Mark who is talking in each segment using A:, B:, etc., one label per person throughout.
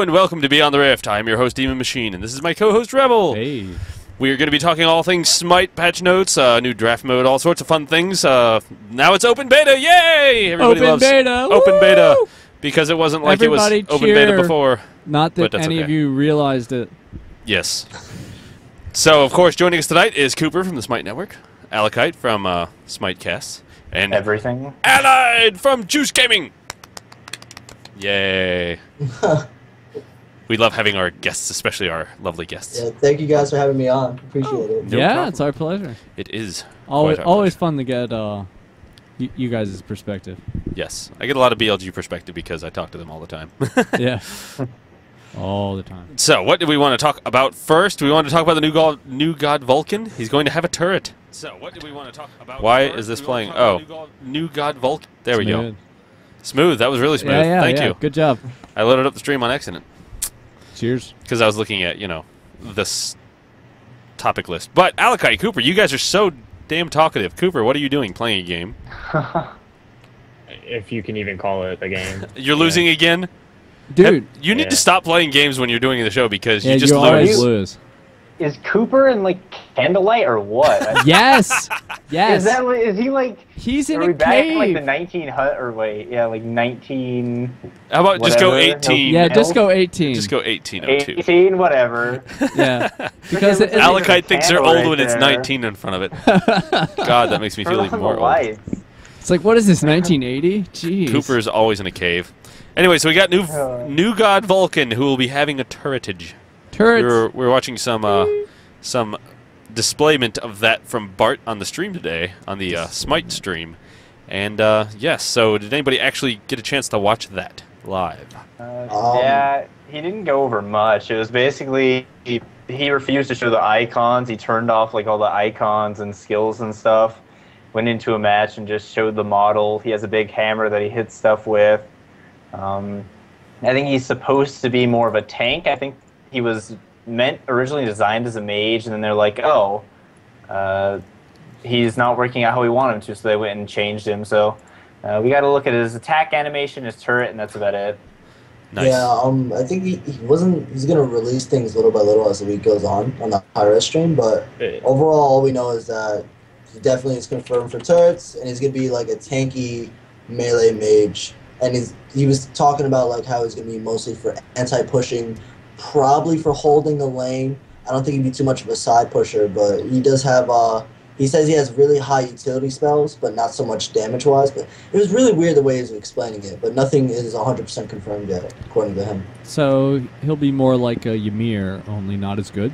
A: and welcome to Beyond the Rift. I'm your host, Demon Machine, and this is my co-host, Rebel.
B: Hey.
A: We are going to be talking all things Smite, patch notes, new draft mode, all sorts of fun things. Now it's open beta, yay! Everybody
B: Open
A: loves
B: beta,
A: open
B: woo!
A: beta, because it wasn't like
B: Everybody
A: it was open
B: cheer.
A: beta before.
B: Not that any of you realized it.
A: Yes. So, of course, joining us tonight is Cooper from the Smite Network, Alakite from Smitecast, and
C: everything.
A: Allied from Juice Gaming. Yay. We love having our guests, especially our lovely guests.
D: Yeah, thank you guys for having me on. Appreciate it.
A: No
B: Yeah,
A: problem.
B: it's our pleasure.
A: It is.
B: Always fun to get you guys' perspective.
A: Yes. I get a lot of BLG perspective because I talk to them all the time.
B: Yeah. All the time.
A: So, what do we want to talk about first? We want to talk about the new god Vulcan. He's going to have a turret. So, what do we want to talk about? Why is this playing? Oh, new god Vulcan. There we go. Smooth. That was really smooth.
B: Yeah,
A: Thank you.
B: Good job.
A: I loaded up the stream on accident.
B: Cheers.
A: Because I was looking at, this topic list. But, Alakite, Cooper, you guys are so damn talkative. Cooper, what are you doing? Playing a game?
C: If you can even call it a game.
A: You're losing again?
B: Dude.
A: You need to stop playing games when you're doing the show because you just
B: you always
A: lose.
B: lose.
C: Is Cooper in like Candlelight or what?
B: Yes. Yes.
C: Is he like?
B: He's in
C: are
B: a
C: we back in like
B: cave.
C: the 19?
A: How about just go
C: Whatever.
A: 18?
B: Yeah, just go 18.
A: Just go 1802.
C: 18, whatever.
B: Yeah. Because
C: Freaking
A: Alakite thinks they're
C: candle
A: old
C: right
A: when it's
C: there.
A: 19 in front of it. God, that makes me feel
C: Turn
A: even
C: on
A: more
C: the
A: old.
C: lights.
B: It's like, what is this, 1980? Jeez.
A: Cooper is always in a cave. Anyway, so we got new god Vulcan who will be having a turretage.
B: Turrets.
A: We're watching some displayment of that from Bart on the stream today, on the Smite stream. And yes, so did anybody actually get a chance to watch that live?
C: Yeah, he didn't go over much. It was basically he refused to show the icons. He turned off like all the icons and skills and stuff. Went into a match and just showed the model. He has a big hammer that he hits stuff with. I think he's supposed to be more of a tank. I think he was originally designed as a mage, and then they're like, oh, he's not working out how we want him to, so they went and changed him. So we got to look at his attack animation, his turret, and that's about it.
A: Nice.
D: Yeah, I think he's gonna release things little by little as the week goes on the hi-rez stream, but overall all we know is that he definitely is confirmed for turrets, and he's gonna be like a tanky melee mage. And he was talking about like how he's gonna be mostly for anti-pushing, probably for holding the lane. I don't think he'd be too much of a side pusher, but he does have he says he has really high utility spells, but not so much damage-wise. But it was really weird the way he was explaining it, but nothing is 100% confirmed yet, according to him.
B: So he'll be more like a Ymir, only not as good?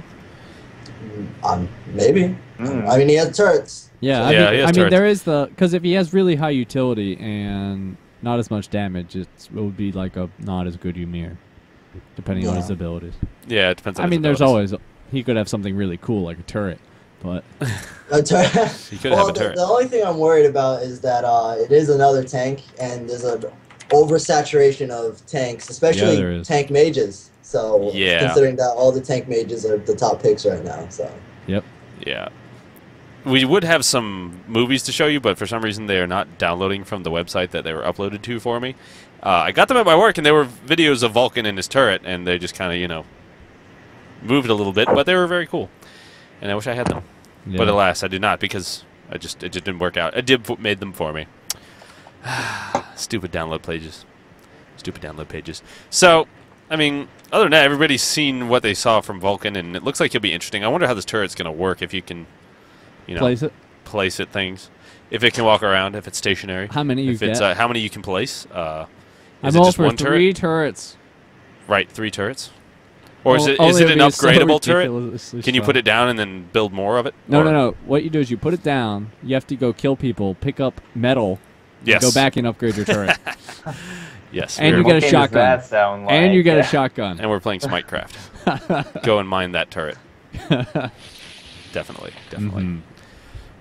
D: Maybe. I mean, he has turrets.
B: Yeah,
A: he has
B: I mean
A: turrets.
B: there is because if he has really high utility and not as much damage, it would be like a not as good Ymir, depending on his abilities.
A: Yeah, it depends on
B: I
A: his
B: mean, there's
A: abilities.
B: always he could have something really cool like a turret, but
D: A turret.
A: He could have a turret.
D: The only thing I'm worried about is that it is another tank, and there's an oversaturation of tanks, especially tank mages. So considering that all the tank mages are the top picks right now, so.
B: Yep.
A: Yeah. We would have some movies to show you, but for some reason they are not downloading from the website that they were uploaded to for me. I got them at my work, and they were videos of Vulcan and his turret, and they just kind of, moved a little bit, but they were very cool. And I wish I had them.
B: Yeah.
A: But alas, I do not, because it just didn't work out. Dib made them for me. Stupid download pages. Stupid download pages. So, I mean, other than that, everybody's seen what they saw from Vulcan, and it looks like it'll be interesting. I wonder how this turret's going to work, if you can, place it things. If it can walk around, if it's stationary.
B: How many you get?
A: How many you can place. Is
B: I'm
A: it
B: all
A: just
B: for
A: one turret?
B: 3 turrets.
A: Right, 3 turrets. Or is it
B: Only
A: an
B: it'll be so
A: upgradable turret?
B: ridiculously
A: Can you put it down and then build more of it?
B: No. What you do is you put it down. You have to go kill people, pick up metal,
A: Yes.
B: go back and upgrade your turret.
A: Yes.
B: And you
C: What
B: get a
C: game does
B: shotgun.
C: that sound like?
B: And you get a shotgun.
A: And we're playing Smitecraft. Go and mine that turret. Definitely.
B: Mhm.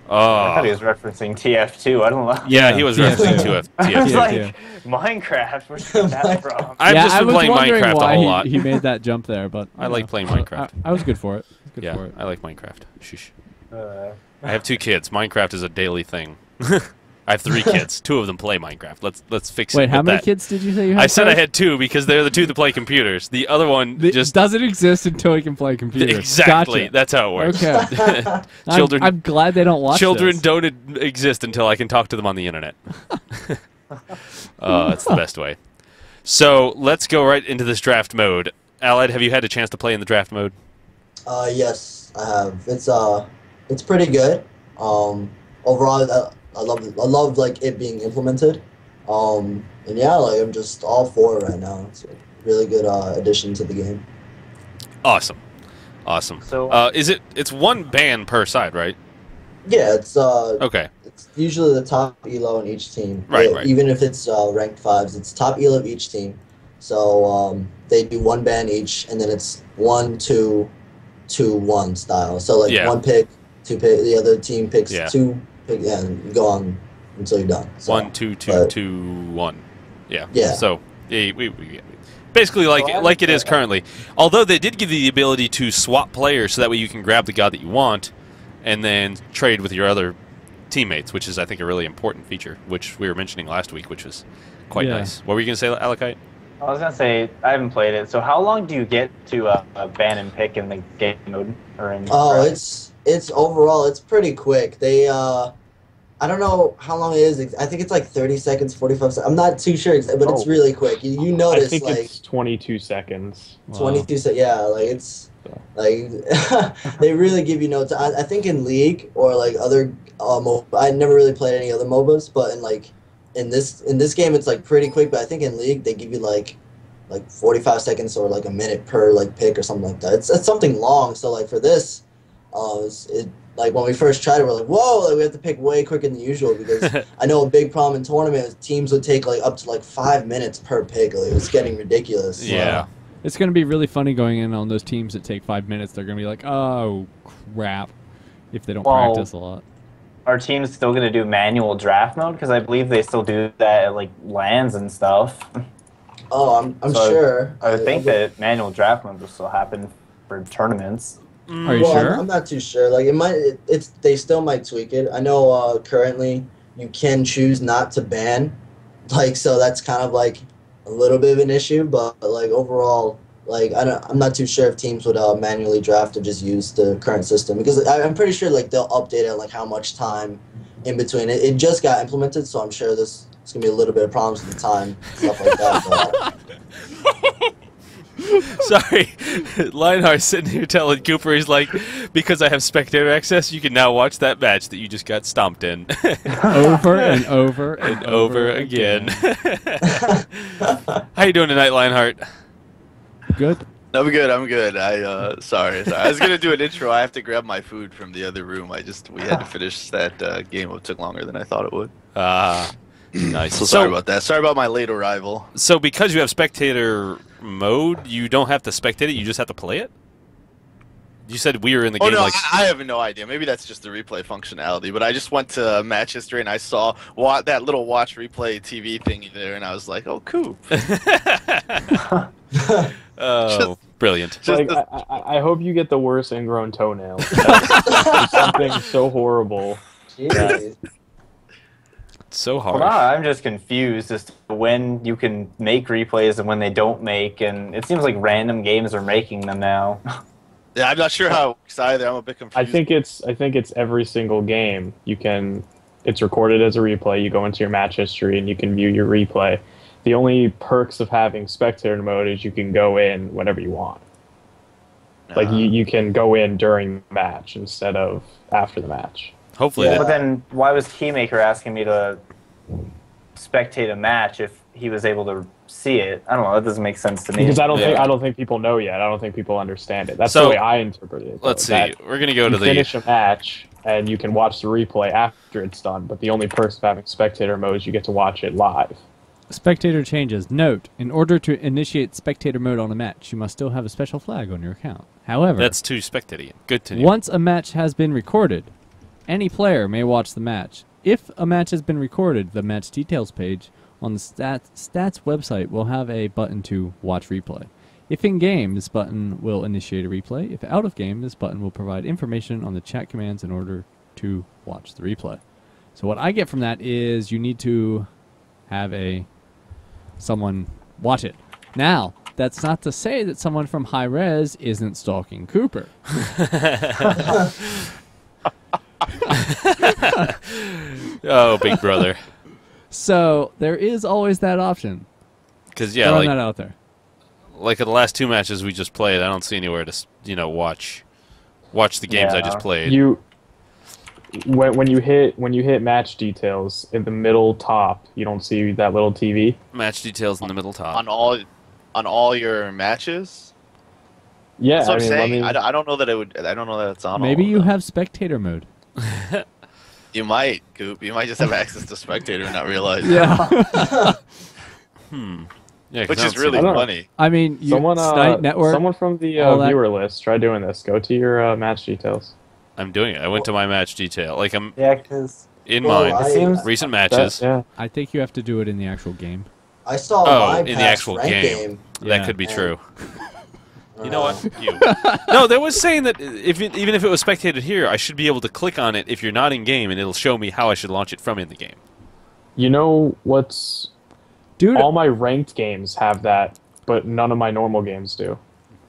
C: I thought he was referencing TF2. I don't know.
A: Yeah, he was referencing TF2.
C: I was like,
B: Yeah.
C: Minecraft. Where's that from?
A: I've just
B: I
A: been
B: was
A: playing
B: wondering
A: Minecraft
B: why
A: a whole lot.
B: He made that jump there, but
A: I like playing Minecraft.
B: I was good for it. Good
A: Yeah,
B: for it.
A: I like Minecraft. Shush. I have 2 kids. Minecraft is a daily thing. I have 3 kids. 2 of them play Minecraft. Let's fix it.
B: Wait, how
A: with
B: many
A: that.
B: kids did you say you had?
A: I said I
B: Chris?
A: had 2 because they're the 2 that play computers. The other one just
B: doesn't exist until he can play computers.
A: exactly.
B: Gotcha.
A: That's how it works.
B: Okay.
A: Children.
B: I'm glad they don't watch
A: Children
B: this.
A: don't exist until I can talk to them on the internet. It's the best way. So let's go right into this draft mode. Allied, have you had a chance to play in the draft mode?
D: Yes, I have. It's pretty good. Overall, I love like it being implemented. And yeah, like I'm just all for it right now. It's a really good addition to the game.
A: Awesome.
C: So
A: It's 1 ban per side, right?
D: Yeah, it's
A: Okay.
D: it's usually the top elo in each team.
A: Right,
D: Yeah,
A: right.
D: Even if it's ranked 5s, it's top elo of each team. So they do 1 ban each, and then it's 1, 2, 2, 1 style. So like
A: Yeah.
D: 1 pick, 2 pick, the other team picks
A: Yeah.
D: 2 pick, yeah, and you go on until you're done. So,
A: 1, 2, 2,
D: but-
A: 2, 1. Yeah.
D: Yeah.
A: So we basically like it is currently. Although they did give you the ability to swap players, so that way you can grab the god that you want, and then trade with your other teammates, which is I think a really important feature, which we were mentioning last week, which was quite
B: Yeah.
A: nice. What were you gonna say, Alakite?
C: I was gonna say I haven't played it. So how long do you get to ban and pick in the game mode or in?
D: Oh,
C: draft?
D: it's overall it's pretty quick. They I don't know how long it is. I think it's like 30 seconds, 45 seconds. I'm not too sure, but it's
C: Oh.
D: really quick. You
E: I
D: notice
E: think
D: like
E: it's 22 seconds.
B: Wow.
D: 22 seconds. Yeah, like it's like they really give you no time. I think in League or like other I never really played any other MOBAs, but in this game it's like pretty quick. But I think in League they give you like 45 seconds or like a minute per like pick or something like that. It's something long. So like for this, like when we first tried it, we're like, whoa, like we have to pick way quicker than usual because I know a big problem in tournaments, teams would take like up to like 5 minutes per pick. Like, it was getting ridiculous.
A: Yeah.
B: It's going to be really funny going in on those teams that take 5 minutes. They're going to be like, oh, crap, if they don't
C: Well,
B: practice a lot.
C: Are teams still gonna do manual draft mode? Because I believe they still do that at like LANs and stuff.
D: Oh, I'm
C: So
D: sure.
C: I would think that manual draft mode will still happen for tournaments.
B: Are you
D: Well,
B: sure?
D: I'm not too sure. Like they still might tweak it. I know currently you can choose not to ban, like so that's kind of like a little bit of an issue. But like overall, like I'm not too sure if teams would manually draft or just use the current system because I'm pretty sure like they'll update it like how much time in between. It just got implemented, so I'm sure it's gonna be a little bit of problems with the time stuff like that. But,
A: Sorry, Lionheart's sitting here telling Cooper, he's like, because I have spectator access, you can now watch that match that you just got stomped in.
B: Over and over
A: and over again. How you doing tonight, Lionheart?
B: Good.
F: I'm good. Sorry. I was gonna do an intro. I have to grab my food from the other room. We had to finish that game. It took longer than I thought it would.
A: Nice.
F: So sorry about that. Sorry about my late arrival.
A: So because you have spectator mode, you don't have to spectate it, you just have to play it? You said we were in the game
F: no,
A: like...
F: I have no idea. Maybe that's just the replay functionality, but I just went to match history and I saw that little watch replay TV thingy there, and I was like, oh, cool.
A: Oh, brilliant.
E: Like, I hope you get the worst ingrown toenail. It's something so horrible.
D: jeez.
A: So
C: Well,
A: hard.
C: now I'm just confused as to when you can make replays and when they don't make, and it seems like random games are making them now.
F: Yeah, I'm not sure how it works either. I'm a bit confused.
E: I think it's every single game. It's recorded as a replay. You go into your match history and you can view your replay. The only perks of having spectator mode is you can go in whenever you want. Like you can go in during the match instead of after the match.
A: Hopefully.
D: Yeah.
C: But then why was Keymaker asking me to spectate a match if he was able to see it? I don't know. That doesn't make sense to me.
E: Because I
A: Yeah.
E: don't think people know yet. I don't think people understand it. That's
A: So,
E: the way I interpret it.
A: Let's see.
E: That
A: We're going to go
E: you
A: to the...
E: finish a match and you can watch the replay after it's done. But the only perks of having spectator mode is you get to watch it live.
B: Spectator changes. Note, in order to initiate spectator mode on a match, you must still have a special flag on your account. However,
A: That's too spectating. Good to know.
B: once a match has been recorded, any player may watch the match. If a match has been recorded, the match details page on the stats website will have a button to watch replay. If in-game, this button will initiate a replay. If out of game, this button will provide information on the chat commands in order to watch the replay. So what I get from that is you need to have someone watch it. Now, that's not to say that someone from hi-rez isn't stalking Cooper.
A: Oh, big brother.
B: So there is always that option.
A: Because yeah,
B: Throwing that out there.
A: Like in the last 2 matches we just played, I don't see anywhere to watch the games I just played.
E: When you hit match details in the middle top, you don't see that little TV.
A: Match details in the middle top
F: On all your matches.
E: Yeah,
F: That's what I'm saying.
E: let me-
F: I don't know that it would. I don't know that it's on.
B: Maybe
F: all of
B: you
F: them.
B: have spectator mode.
F: You might, Goop. You might just have access to spectator and not realize.
B: Yeah.
A: Yeah, 'cause
F: Which
A: I
F: is
A: don't see
F: really
E: I don't know.
F: funny.
B: I mean, Snipe Network.
E: someone from the
B: all that.
E: viewer list, try doing this. Go to your match details.
A: I'm doing it. I went to my match detail. Like I'm
C: Yeah, because
A: in
D: Well,
A: mine.
C: it seems
A: Recent matches.
E: Yeah.
B: I think you have to do it in the actual game.
D: I saw
A: Oh,
D: my
A: in the
D: past
A: actual
D: rank
A: game.
B: Yeah.
A: That could be
D: And-
A: true.
D: I
A: You
D: don't
A: know what? You. No, they was saying that even if it was spectated here, I should be able to click on it if you're not in game, and it'll show me how I should launch it from in the game.
E: You know what's...
B: Dude,
E: All my ranked games have that, but none of my normal games do.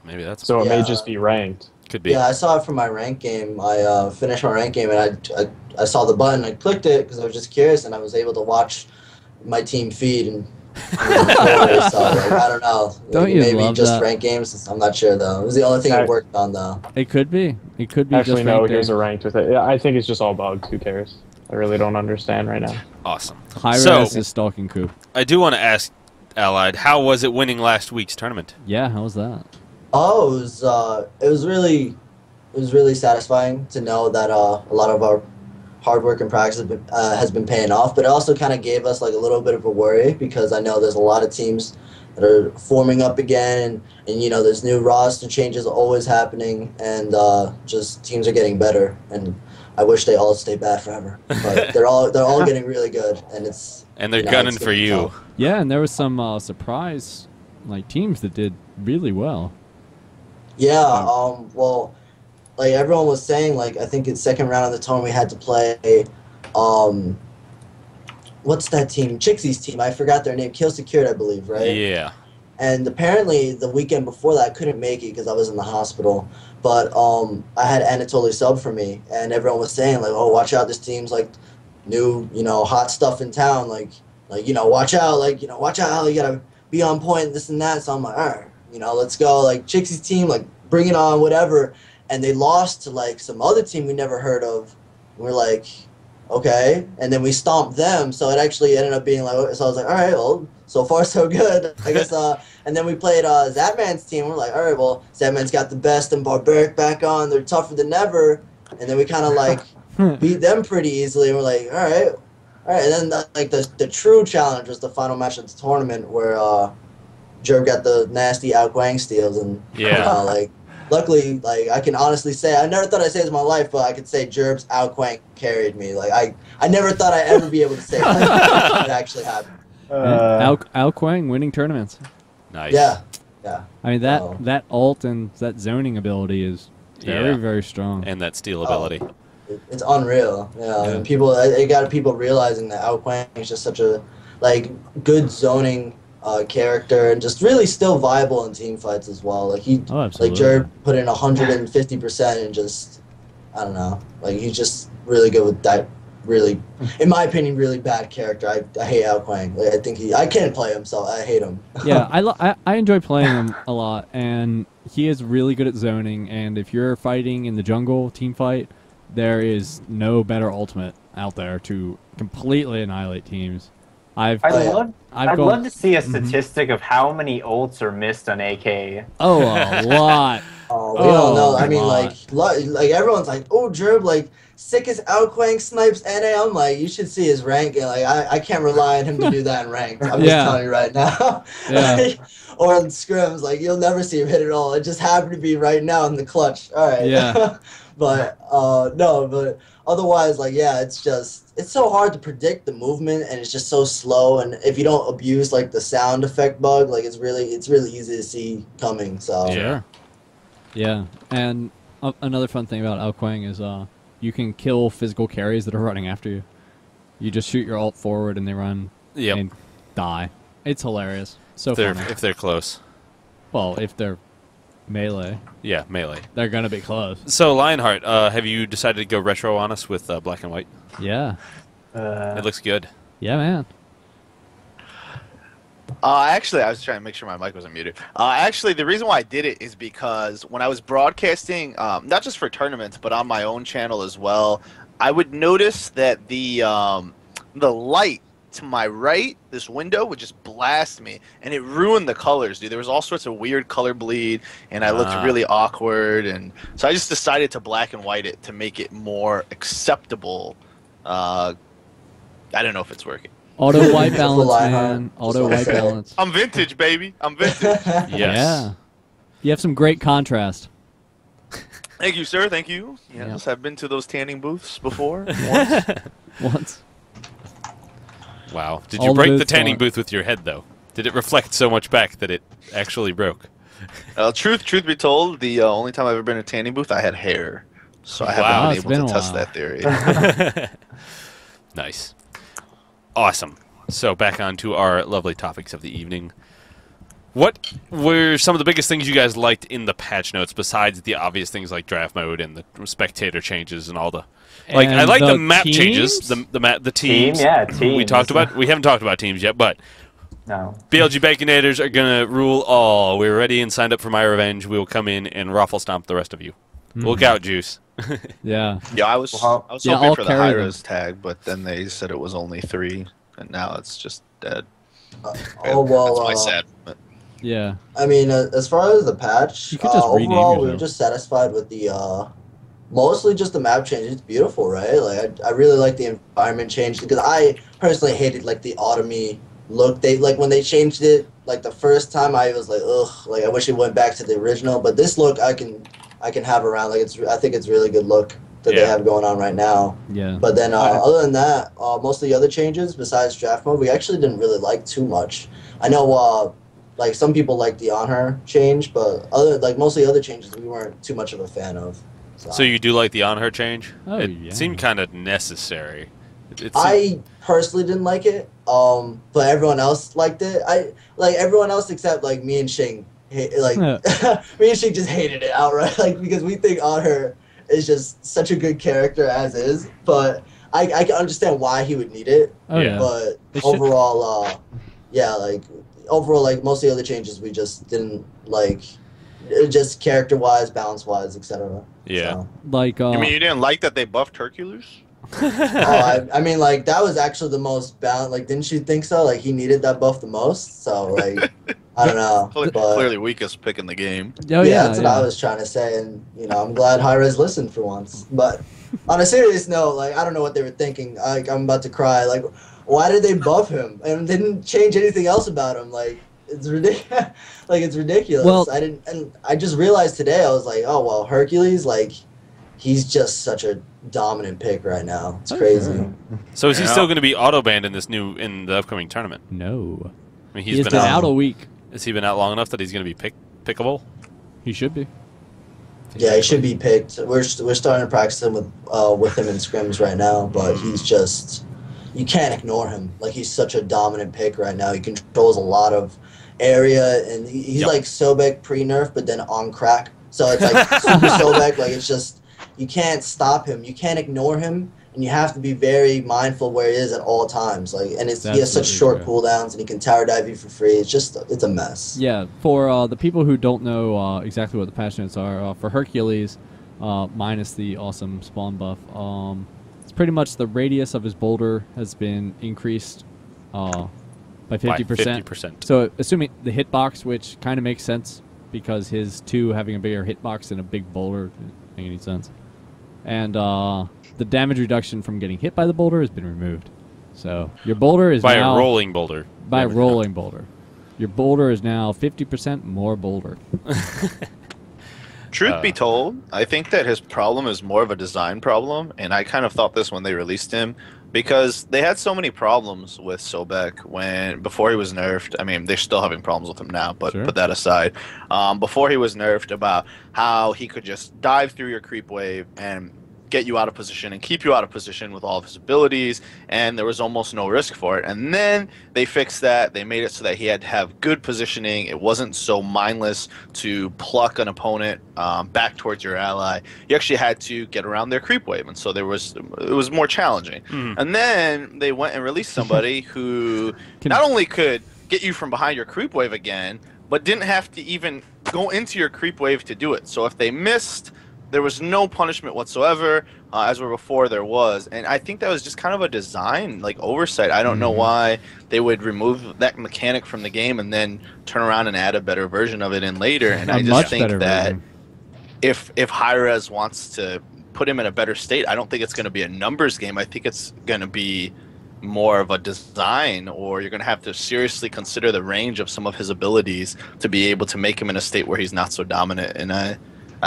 A: Maybe that's
E: So it may
D: Yeah.
E: just be ranked.
A: could be.
D: Yeah, I saw it from my rank game. I finished my rank game, and I saw the button. I clicked it because I was just curious, and I was able to watch my team feed and. So like, I don't know.
B: Don't
D: Like,
B: you
D: maybe
B: love
D: just
B: that?
D: rank games. I'm not sure though. It was the only thing I
E: I-
D: worked on though.
B: it could be. It could be
E: Actually,
B: just
E: no,
B: right
E: here's a
B: there.
E: ranked with it. Yeah, I think it's just all bugged. Who cares? I really don't understand right now.
A: Awesome.
B: hi-rez
A: So-
B: is stalking Coop.
A: I do want to ask Allied, how was it winning last week's tournament?
B: Yeah, how was that?
D: Oh, it was really satisfying to know that a lot of our hard work and practice has been paying off. But it also kind of gave us like a little bit of a worry because I know there's a lot of teams that are forming up again, and you know there's new roster changes always happening, and just teams are getting better. And I wish they all stay bad forever, but they're all getting really good, and it's
A: And they're
D: you know,
A: gunning
D: it's
A: for
D: gonna be
A: you.
D: tough.
B: Yeah, and there was some surprise teams that did really well.
D: Yeah, well, like everyone was saying, like I think in second round of the tournament we had to play, what's that team? Chixie's team. I forgot their name. Kill Secured, I believe, right?
A: Yeah.
D: And apparently the weekend before that I couldn't make it because I was in the hospital. But I had Anatoly sub for me, and everyone was saying like, "Oh, watch out! This team's like new, hot stuff in town. Like watch out! Watch out! You gotta be on point, this and that." So I'm like, all right, let's go. Like Chixie's team, like bring it on, whatever. And they lost to like some other team we never heard of. We're like, okay, and then we stomped them. So it actually ended up being like, so I was like, all right, well, so far so good, I guess. And then we played Zatman's team. We're like, all right, well, Zatman's got the best and Barbaric back on. They're tougher than ever. And then we kind of like beat them pretty easily. And we're like, all right. And then the true challenge was the final match of the tournament where Jerb got the nasty outguang steals, and
A: Yeah.
D: luckily, I can honestly say, I never thought I'd say this in my life, but I could say Jerb's outquank carried me. Like, I never thought I'd ever be able to say that. It actually happened.
B: Al Quang winning tournaments.
A: Nice.
D: Yeah.
B: I mean that ult and that zoning ability is very
A: Yeah.
B: very strong.
A: And that steal ability.
D: It's unreal. Yeah.
A: Yeah.
D: And it got people realizing that outquank is just such a, good zoning character, and just really still viable in team fights as well. Like,
B: Oh, absolutely.
D: Jerb put in 150% and just, I don't know. Like, he's just really good with that. Really, in my opinion, really bad character. I hate Outquang. Like, I think I can't play him, so I hate him.
B: Yeah, I enjoy playing him a lot, and he is really good at zoning. And if you're fighting in the jungle team fight, there is no better ultimate out there to completely annihilate teams. I'd
C: I'd love to see a statistic of how many ults are missed on AK.
B: Oh, a lot.
D: Oh, we don't know. I mean,
B: lot.
D: like everyone's like, oh, Jerb, like, sickest Outquang snipes NA. I'm like, you should see his rank. And, like, I can't rely on him to do that in ranked. I'm just telling you right now.
B: Yeah.
D: Or on scrims, like, you'll never see him hit it all. It just happened to be right now in the clutch. All right.
B: Yeah.
D: But otherwise, like, yeah, it's so hard to predict the movement, and it's just so slow. And if you don't abuse like the sound effect bug, like, it's really easy to see coming. So
A: Yeah.
B: Yeah, and another fun thing about Al Quang is you can kill physical carries that are running after you. You just shoot your ult forward and they run
A: Yep.
B: and die. It's hilarious. So
A: If
B: funny.
A: they're close.
B: Well, if they're melee,
A: Yeah, melee.
B: they're gonna be close.
A: So, Lionheart, have you decided to go retro on us with black and white?
B: Yeah.
A: It looks good.
B: Yeah, man.
F: Actually, I was trying to make sure my mic wasn't muted. Actually, the reason why I did it is because when I was broadcasting, not just for tournaments, but on my own channel as well, I would notice that the light to my right, this window, would just blast me, and it ruined the colors, dude. There was all sorts of weird color bleed, and I looked really awkward, and so I just decided to black and white it to make it more acceptable. I don't know if it's working.
B: Auto white balance,
D: Lionheart.
B: man. Auto white balance.
F: I'm vintage, baby. I'm vintage.
A: Yes.
B: Yeah. You have some great contrast.
F: Thank you, sir. Thank you. Yes, I've been to those tanning booths before. Once.
B: Once.
A: Wow. Did
B: All
A: you
B: the
A: break the
B: booths
A: tanning
B: gone.
A: booth with your head, though? Did it reflect so much back that it actually broke?
F: Truth be told, the only time I've ever been in a tanning booth, I had hair, so I
A: Wow,
F: haven't
B: it's
F: been able
B: been
F: to
B: a
F: test
B: while.
F: that theory.
A: Nice. Awesome. So back on to our lovely topics of the evening. What were some of the biggest things you guys liked in the patch notes besides the obvious things like draft mode and the spectator changes and all the I
B: And
A: like the
B: the
A: map changes,
B: teams?
A: the teams.
C: Yeah, teams.
A: We haven't talked about teams yet, but
C: No.
A: BLG Baconators are gonna rule all. We're ready and signed up for MyRevenge. We will come in and raffle stomp the rest of you. Look out, Juice.
B: Yeah.
F: Yeah, I was
C: Well,
B: yeah,
F: hoping
B: I'll
F: for the
B: carry them.
F: hi-rez tag, but then they said it was only 3, and now it's just dead.
D: Oh well.
F: That's my sad moment.
B: Yeah.
D: I mean, as far as the patch,
B: You could just rename
D: overall, we were
B: yourself.
D: just satisfied with the mostly just the map change. It's beautiful, right? Like I really like the environment change because I personally hated like the autumny look. They like when they changed it like the first time, I was like, ugh, like I wish it went back to the original. But this look, I can have around. Like I think it's really good look that they
A: Yeah.
D: have going on right now.
B: Yeah.
D: But then other than that, most of the other changes besides draft mode, we actually didn't really like too much. I know like some people like the on her change, but most of the other changes we weren't too much of a fan of.
A: So you do like the on her change?
B: Oh,
A: it
B: yeah.
A: seemed kind of necessary.
D: I personally didn't like it, but everyone else liked it. I like everyone else except like me and Shing. Me and Shing just hated it outright, like because we think on her is just such a good character as is. But I can understand why he would need it.
B: Oh yeah.
D: But
B: It should-
D: overall, overall, like most of the other changes we just didn't like, just character wise, balance wise, etc.
A: Yeah.
D: So.
B: Like
F: You mean you didn't like that they buffed Hercules?
D: I mean, like that was actually the most balanced. Like, didn't you think so? Like, he needed that buff the most. So, like, I don't know, but
F: Clearly weakest pick in the game.
B: oh
D: yeah,
B: yeah,
D: that's what I was trying to say. And I'm glad hi-rez listened for once. But on a serious note, like, I don't know what they were thinking. Like, I'm about to cry. Like, why did they buff him and didn't change anything else about him? Like, it's ridiculous. Like, it's ridiculous.
B: Well-
D: and I just realized today. I was like, oh well, Hercules, like, he's just such a dominant pick right now. It's crazy.
A: So is he
F: Yeah.
A: still going to be auto banned in the upcoming tournament?
B: No.
A: I mean,
B: He's been
A: out.
B: out a week.
A: Has he been out long enough that he's going to be pickable?
B: He should be.
D: Yeah, he should be picked. We're starting to practice him with him in scrims right now, but he's just, you can't ignore him. Like, he's such a dominant pick right now. He controls a lot of area, and he's
A: Yep.
D: like Sobek pre-nerf, but then on crack. So it's like super Sobek. Like, it's just, you can't stop him. You can't ignore him, and you have to be very mindful where he is at all times. Like, and he has
B: That's
D: such
B: really
D: short
B: true.
D: cooldowns, and he can tower dive you for free. It's a mess.
B: Yeah, for the people who don't know exactly what the patch notes are, for Hercules, minus the awesome spawn buff, it's pretty much the radius of his boulder has been increased by 50%.
A: 50%.
B: So assuming the hitbox, which kind of makes sense because his 2 having a bigger hitbox than a big boulder doesn't make any sense. And the damage reduction from getting hit by the boulder has been removed. So your boulder is
A: By
B: now...
A: a rolling boulder.
B: By a
A: Damage
B: rolling boulder. Your boulder is now 50% more boulder.
F: Truth be told, I think that his problem is more of a design problem, and I kind of thought this when they released him, because they had so many problems with Sobek before he was nerfed. I mean, they're still having problems with him now, but
B: Sure.
F: put that aside. Before he was nerfed, about how he could just dive through your creep wave and get you out of position and keep you out of position with all of his abilities, and there was almost no risk for it. And then they fixed that. They made it so that he had to have good positioning. It wasn't so mindless to pluck an opponent back towards your ally. You actually had to get around their creep wave, and so it was more challenging. And then they went and released somebody who not only could get you from behind your creep wave again, but didn't have to even go into your creep wave to do it. So if they missed, there was no punishment whatsoever, as where before there was. And I think that was just kind of a design oversight. I don't know why they would remove that mechanic from the game and then turn around and add a better version of it in later. And I just think that if hi-rez wants to put him in a better state, I don't think it's going to be a numbers game. I think it's going to be more of a design, or you're going to have to seriously consider the range of some of his abilities to be able to make him in a state where he's not so dominant. And I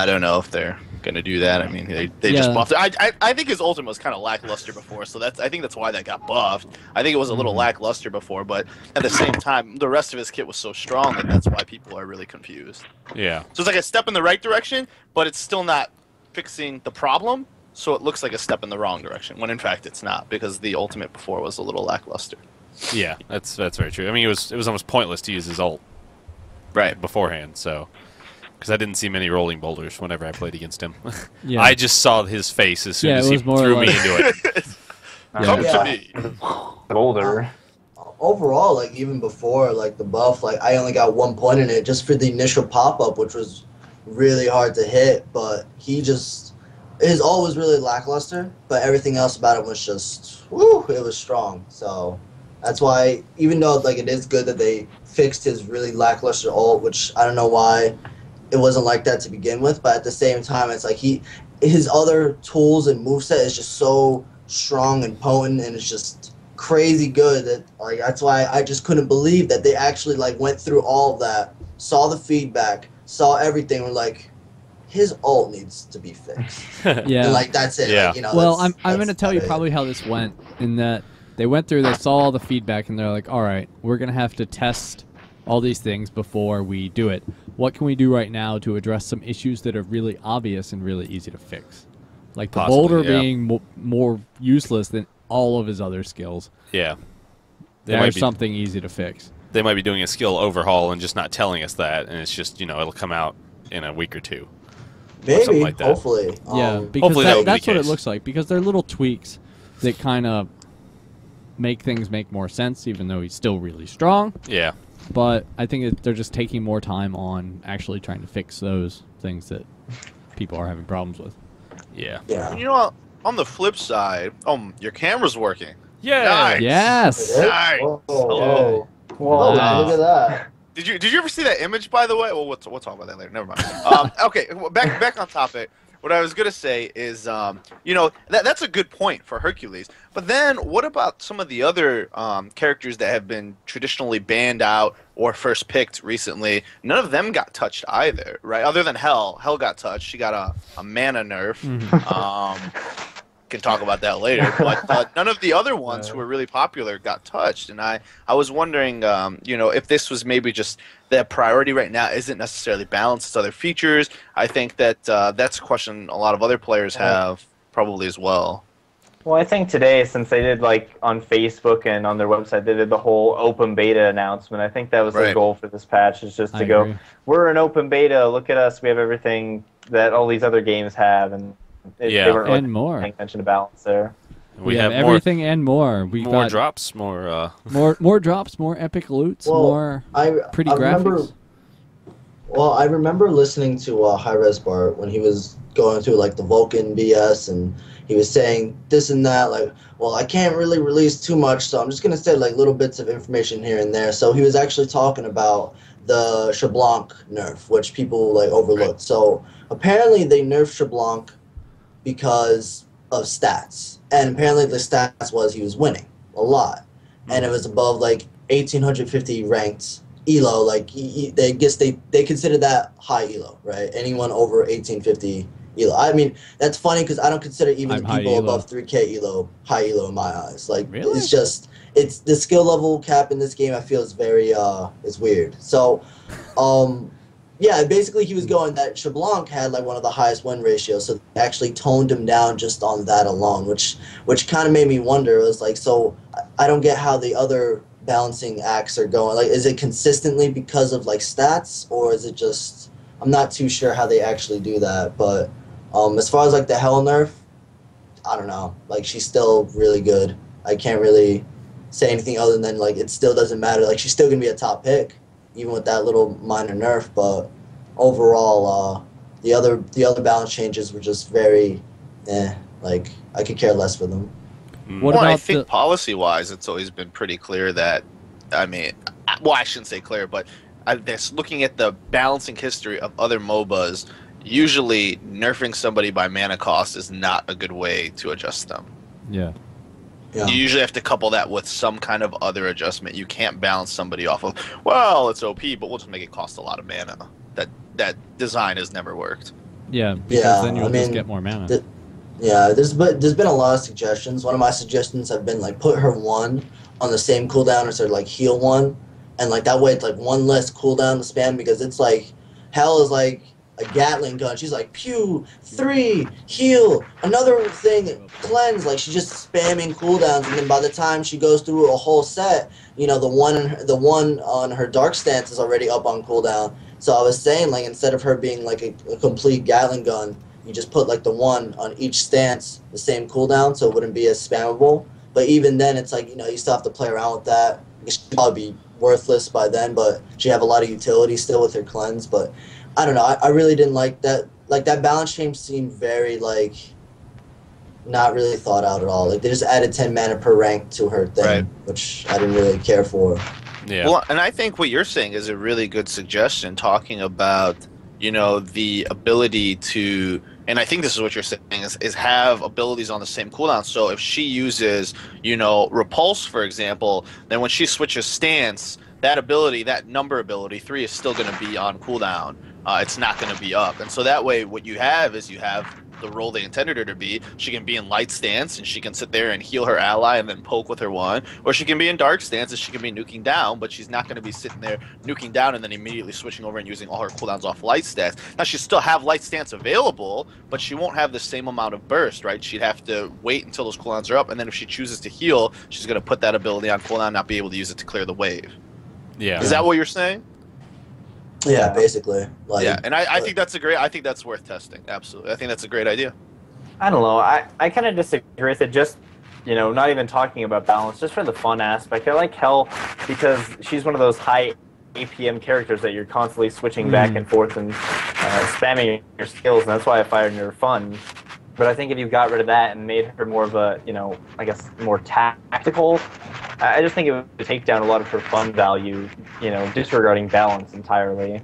F: don't know if they're going to do that. I mean, they just buffed it. I think his ultimate was kind of lackluster before, so I think that's why that got buffed. I think it was a little lackluster before, but at the same time, the rest of his kit was so strong that that's why people are really confused.
A: Yeah.
F: So it's like a step in the right direction, but it's still not fixing the problem, so it looks like a step in the wrong direction, when in fact it's not, because the ultimate before was a little lackluster.
A: Yeah, that's very true. I mean, it was almost pointless to use his ult beforehand, so... because I didn't see many rolling boulders whenever I played against him. I just saw his face as soon as he threw me into it.
F: Come to me.
C: Boulder.
D: Overall, even before the buff, I only got 1 point in it just for the initial pop-up, which was really hard to hit, but his ult was really lackluster, but everything else about it was just, it was strong. So that's why, even though it is good that they fixed his really lackluster ult, which I don't know why it wasn't like that to begin with, but at the same time, it's his other tools and moveset is just so strong and potent, and it's just crazy good that that's why I just couldn't believe that they actually went through all of that, saw the feedback, saw everything, were his ult needs to be fixed.
B: Yeah.
D: And that's it.
A: Yeah.
B: Well, I'm going to tell you probably how this went, in that they went through, they saw all the feedback, and they're like, all right, we're going to have to test all these things before we do it. What can we do right now to address some issues that are really obvious and really easy to fix? Like the boulder being more useless than all of his other skills.
A: Yeah.
B: There's something easy to fix.
A: They might be doing a skill overhaul and just not telling us that, and it's just, it'll come out in a week or two.
D: Maybe,
A: like that.
D: hopefully.
B: Yeah, because
A: hopefully
B: that's what it looks like, because they're little tweaks that kind of make things make more sense, even though he's still really strong.
A: Yeah.
B: But I think they're just taking more time on actually trying to fix those things that people are having problems with.
A: Yeah.
D: Yeah.
F: You know what? On the flip side, your camera's working.
A: Yeah.
F: Nice.
B: Yes.
F: Nice.
D: Whoa.
C: Wow.
D: Look at that.
F: Did you ever see that image, by the way? Well, we'll talk about that later. Never mind. Okay, back on topic. What I was gonna say is, that's a good point for Hercules. But then, what about some of the other characters that have been traditionally banned out or first picked recently? None of them got touched either, right? Other than Hell. Hell got touched. She got a mana nerf. Can talk about that later. But none of the other ones who were really popular got touched. And I was wondering, if this was maybe just the priority right now isn't necessarily balanced as other features. I think that that's a question a lot of other players have probably as well.
C: Well, I think today, since they did on Facebook and on their website, they did the whole open beta announcement. I think that was the goal for this patch, is just to go, we're an open beta, look at us, we have everything that all these other games have, and they weren't
B: and more
C: paying attention to balance there.
B: We have everything and more. We
A: more
B: got
A: drops, more
B: more drops, more epic loots, more pretty graphics.
D: I remember listening to hi-rez Bart when he was going through the Vulcan BS, and he was saying this and that, I can't really release too much, so I'm just gonna say little bits of information here and there. So he was actually talking about the Shablanc nerf, which people overlooked. So apparently they nerfed Shablanc because of stats, and apparently the stats was he was winning a lot, and it was above 1850 ranked elo. They consider that high elo, right? Anyone over 1850 elo. I mean, that's funny because I don't consider even the people above 3K elo high elo in my eyes.
B: Really?
D: It's the skill level cap in this game. I feel is very is weird. So Yeah, basically he was going that Shablanc had like one of the highest win ratios, so they actually toned him down just on that alone, which kind of made me wonder. It was like, so I don't get how the other balancing acts are going. Like, is it consistently because of like stats, or is it just, I'm not too sure how they actually do that. But as far as like the Hell nerf, I don't know. Like, she's still really good. I can't really say anything other than like it still doesn't matter. Like, she's still gonna be a top pick, even with that little minor nerf. But overall, the other balance changes were just very, like I could care less for them.
B: What
F: Well, I
B: about
F: think policy-wise, it's always been pretty clear that, I mean, well, I shouldn't say clear, but looking at the balancing history of other MOBAs, usually nerfing somebody by mana cost is not a good way to adjust them.
B: Yeah.
D: Yeah.
F: You usually have to couple that with some kind of other adjustment. You can't balance somebody off of, well, it's OP, but we'll just make it cost a lot of mana. That design has never worked.
B: Yeah, because then you'll just get more mana.
D: Yeah, there's been a lot of suggestions. One of my suggestions have been like put her 1 on the same cooldown as her like heal 1, and like that way it's like 1 less cooldown to spam, because it's like Hell is like a Gatling gun. She's like pew 3 heal, another thing cleanse. Like, she's just spamming cooldowns, and then by the time she goes through a whole set, you know, the one on her dark stance is already up on cooldown. So I was saying, like, instead of her being like a complete Gatling gun, you just put like the 1 on each stance, the same cooldown, so it wouldn't be as spammable. But even then, it's like, you know, you still have to play around with that. She'd probably be worthless by then, but she have a lot of utility still with her cleanse. But I don't know. I really didn't like that. Like, that balance change seemed very like not really thought out at all. Like, they just added 10 mana per rank to her thing,
F: Right.
D: which I didn't really care for.
A: Yeah.
F: Well, and I think what you're saying is a really good suggestion, talking about, you know, the ability to, and I think this is what you're saying, is have abilities on the same cooldown. So if she uses, you know, Repulse, for example, then when she switches stance, that ability, that number ability, 3, is still going to be on cooldown. It's not going to be up. And so that way what you have is you have the role they intended her to be. She can be in light stance, and she can sit there and heal her ally and then poke with her 1. Or she can be in dark stance, and she can be nuking down, but she's not going to be sitting there nuking down and then immediately switching over and using all her cooldowns off light stance. Now, she'll still have light stance available, but she won't have the same amount of burst, right? She'd have to wait until those cooldowns are up, and then if she chooses to heal, she's going to put that ability on cooldown and not be able to use it to clear the wave.
A: Yeah.
F: Is that what you're saying?
D: Yeah, basically. Like,
F: Yeah, and I think that's I think that's worth testing. Absolutely. I think that's a great idea.
C: I don't know. I kind of disagree with it. Just, you know, not even talking about balance, just for the fun aspect. I like Hell because she's one of those high APM characters that you're constantly switching back and forth and spamming your skills, and that's why I find her fun. But I think if you got rid of that and made her more of a, you know, I guess more tactical, I just think it would take down a lot of her fun value, you know, disregarding balance entirely.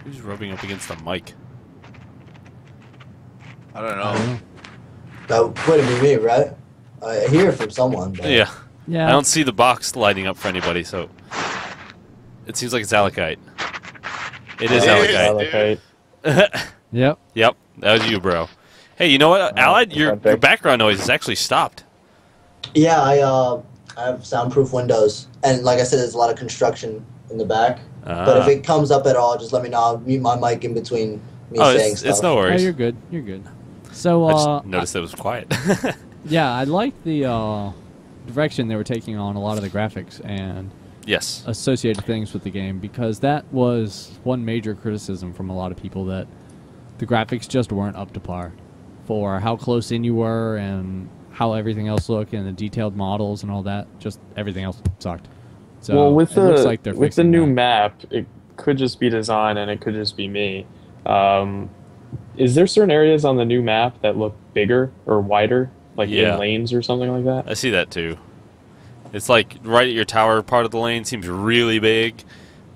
A: Who's rubbing up against the mic?
F: I don't know.
D: that wouldn't be me, right? I hear it from someone. But
A: Yeah.
B: Yeah.
A: I don't see the box lighting up for anybody, so it seems like it's Alakite. It is Alakite.
B: Yep.
A: Yep, that was you, bro. Hey, you know what, Allied? Your background noise is actually stopped.
D: Yeah, I have soundproof windows, and like I said, there's a lot of construction in the back. But if it comes up at all, just let me know. I'll mute my mic in between me saying stuff.
A: It's no
B: Oh,
A: worries.
B: you're good. You're good. So,
A: I just noticed it was quiet.
B: yeah, I like the direction they were taking on a lot of the graphics and
A: Yes.
B: associated things with the game, because that was one major criticism from a lot of people, that the graphics just weren't up to par for how close in you were and how everything else looked, and the detailed models and all that. Just everything else sucked. So
E: Well, with
B: it looks like they're
E: the
B: fixing
E: new
B: that.
E: map, it could just be design and it could just be me. Is there certain areas on the new map that look bigger or wider, like
A: Yeah.
E: in lanes or something like that?
A: I see that too. It's like right at your tower part of the lane seems really big,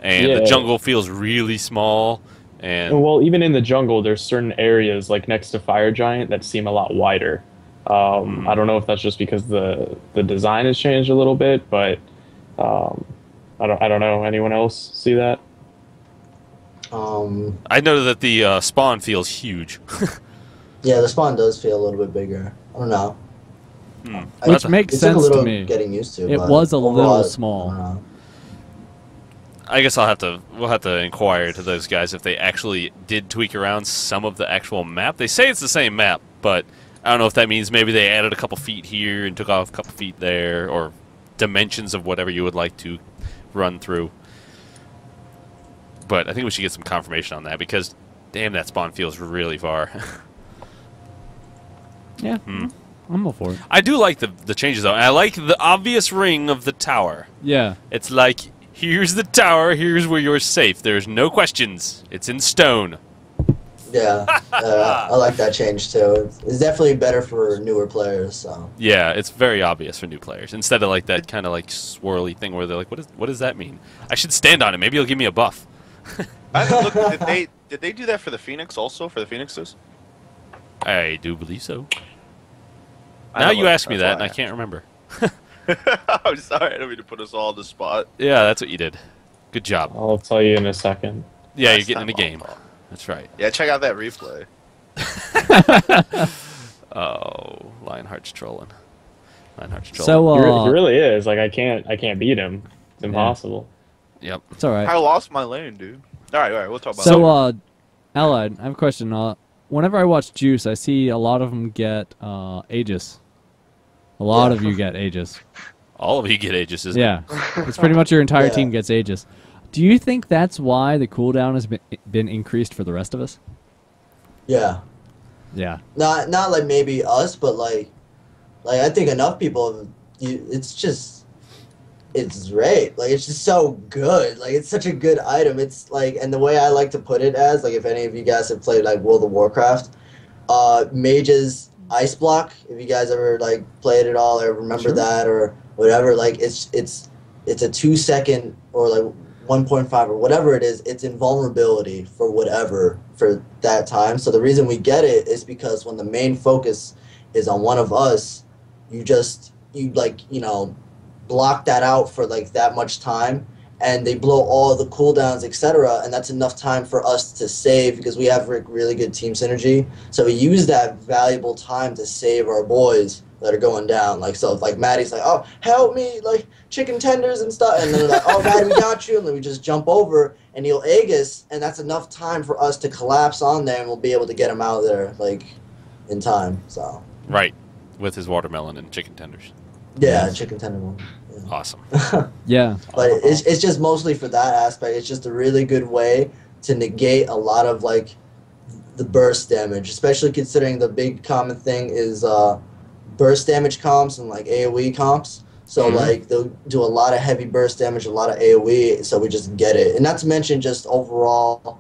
A: and the
E: Yeah.
A: jungle feels really small. And
E: Well, even in the jungle, there's certain areas like next to Fire Giant that seem a lot wider. I don't know if that's just because the design has changed a little bit, but I don't know. Anyone else see that?
A: I know that the spawn feels huge.
D: Yeah, the spawn does feel a little bit bigger. I don't know.
B: Which makes
D: It took a
B: sense
D: little
B: to me.
D: getting used to.
B: It
D: but
B: was a
D: overall,
B: little
D: I
B: small.
D: don't know.
A: I guess we'll have to inquire to those guys if they actually did tweak around some of the actual map. They say it's the same map, but I don't know if that means maybe they added a couple feet here and took off a couple feet there, or dimensions of whatever you would like to run through. But I think we should get some confirmation on that, because damn, that spawn feels really far.
B: Yeah, I'm all for it.
A: I do like the changes, though. I like the obvious ring of the tower.
B: Yeah.
A: It's like, here's the tower, here's where you're safe. There's no questions. It's in stone.
D: Yeah, I like that change too. It's definitely better for newer players. So
A: Yeah, it's very obvious for new players. Instead of like that kind of like swirly thing where they're like, what does that mean? I should stand on it. Maybe it'll give me a buff.
F: I haven't looked. Did they do that for the Phoenix also, for the Phoenixes?
A: I do believe so.
F: I
A: Now
F: know,
A: you
F: but
A: ask me
F: that's
A: that,
F: why
A: and I
F: asked.
A: can't remember.
F: I'm sorry, I don't mean to put us all on the spot.
A: Yeah, that's what you did. Good job.
E: I'll tell you in a second.
A: Yeah, you're
F: Last
A: getting in the
F: time
A: game.
F: I'll-
A: That's right.
F: Yeah, check out that replay.
A: Oh, Lionheart's trolling. Lionheart's trolling.
B: So,
E: He really is. Like I can't beat him. It's impossible.
A: Yep.
B: it's all right.
F: I lost my lane, dude. All right, we'll talk about
B: So,
F: that.
B: Allied, I have a question. Whenever I watch Juice, I see a lot of them get Aegis. A lot of you get Aegis.
A: All of you get Aegis, isn't
B: Yeah. It's pretty much your entire
D: Yeah.
B: team gets Aegis. Do you think that's why the cooldown has been increased for the rest of us?
D: yeah,
B: Yeah.
D: not like maybe us, but like I think enough people. It's great. Like, it's just so good. Like, it's such a good item. It's like, and the way I like to put it as, like, if any of you guys have played like World of Warcraft, Mage's Ice Block. If you guys ever like played it all or remember
B: Sure.
D: that or whatever, like it's a 2 second or like 1.5 or whatever it is. It's invulnerability for whatever for that time. So the reason we get it is because when the main focus is on one of us, you block that out for like that much time, and they blow all the cooldowns, etc. And that's enough time for us to save because we have really good team synergy. So we use that valuable time to save our boys that are going down. Like, so if like Maddie's like, oh, help me, like chicken tenders and stuff, and then they're like, oh, Maddie, we got you, and then we just jump over and he'll Aegis, and that's enough time for us to collapse on there, and we'll be able to get him out of there like in time. So
A: Right. With his watermelon and chicken tenders.
D: yeah, chicken tender one.
A: Awesome.
B: Yeah.
D: But it's just mostly for that aspect. It's just a really good way to negate a lot of like the burst damage, especially considering the big common thing is burst damage comps and like AoE comps. So like they'll do a lot of heavy burst damage, a lot of AoE, so we just get it. And not to mention just overall,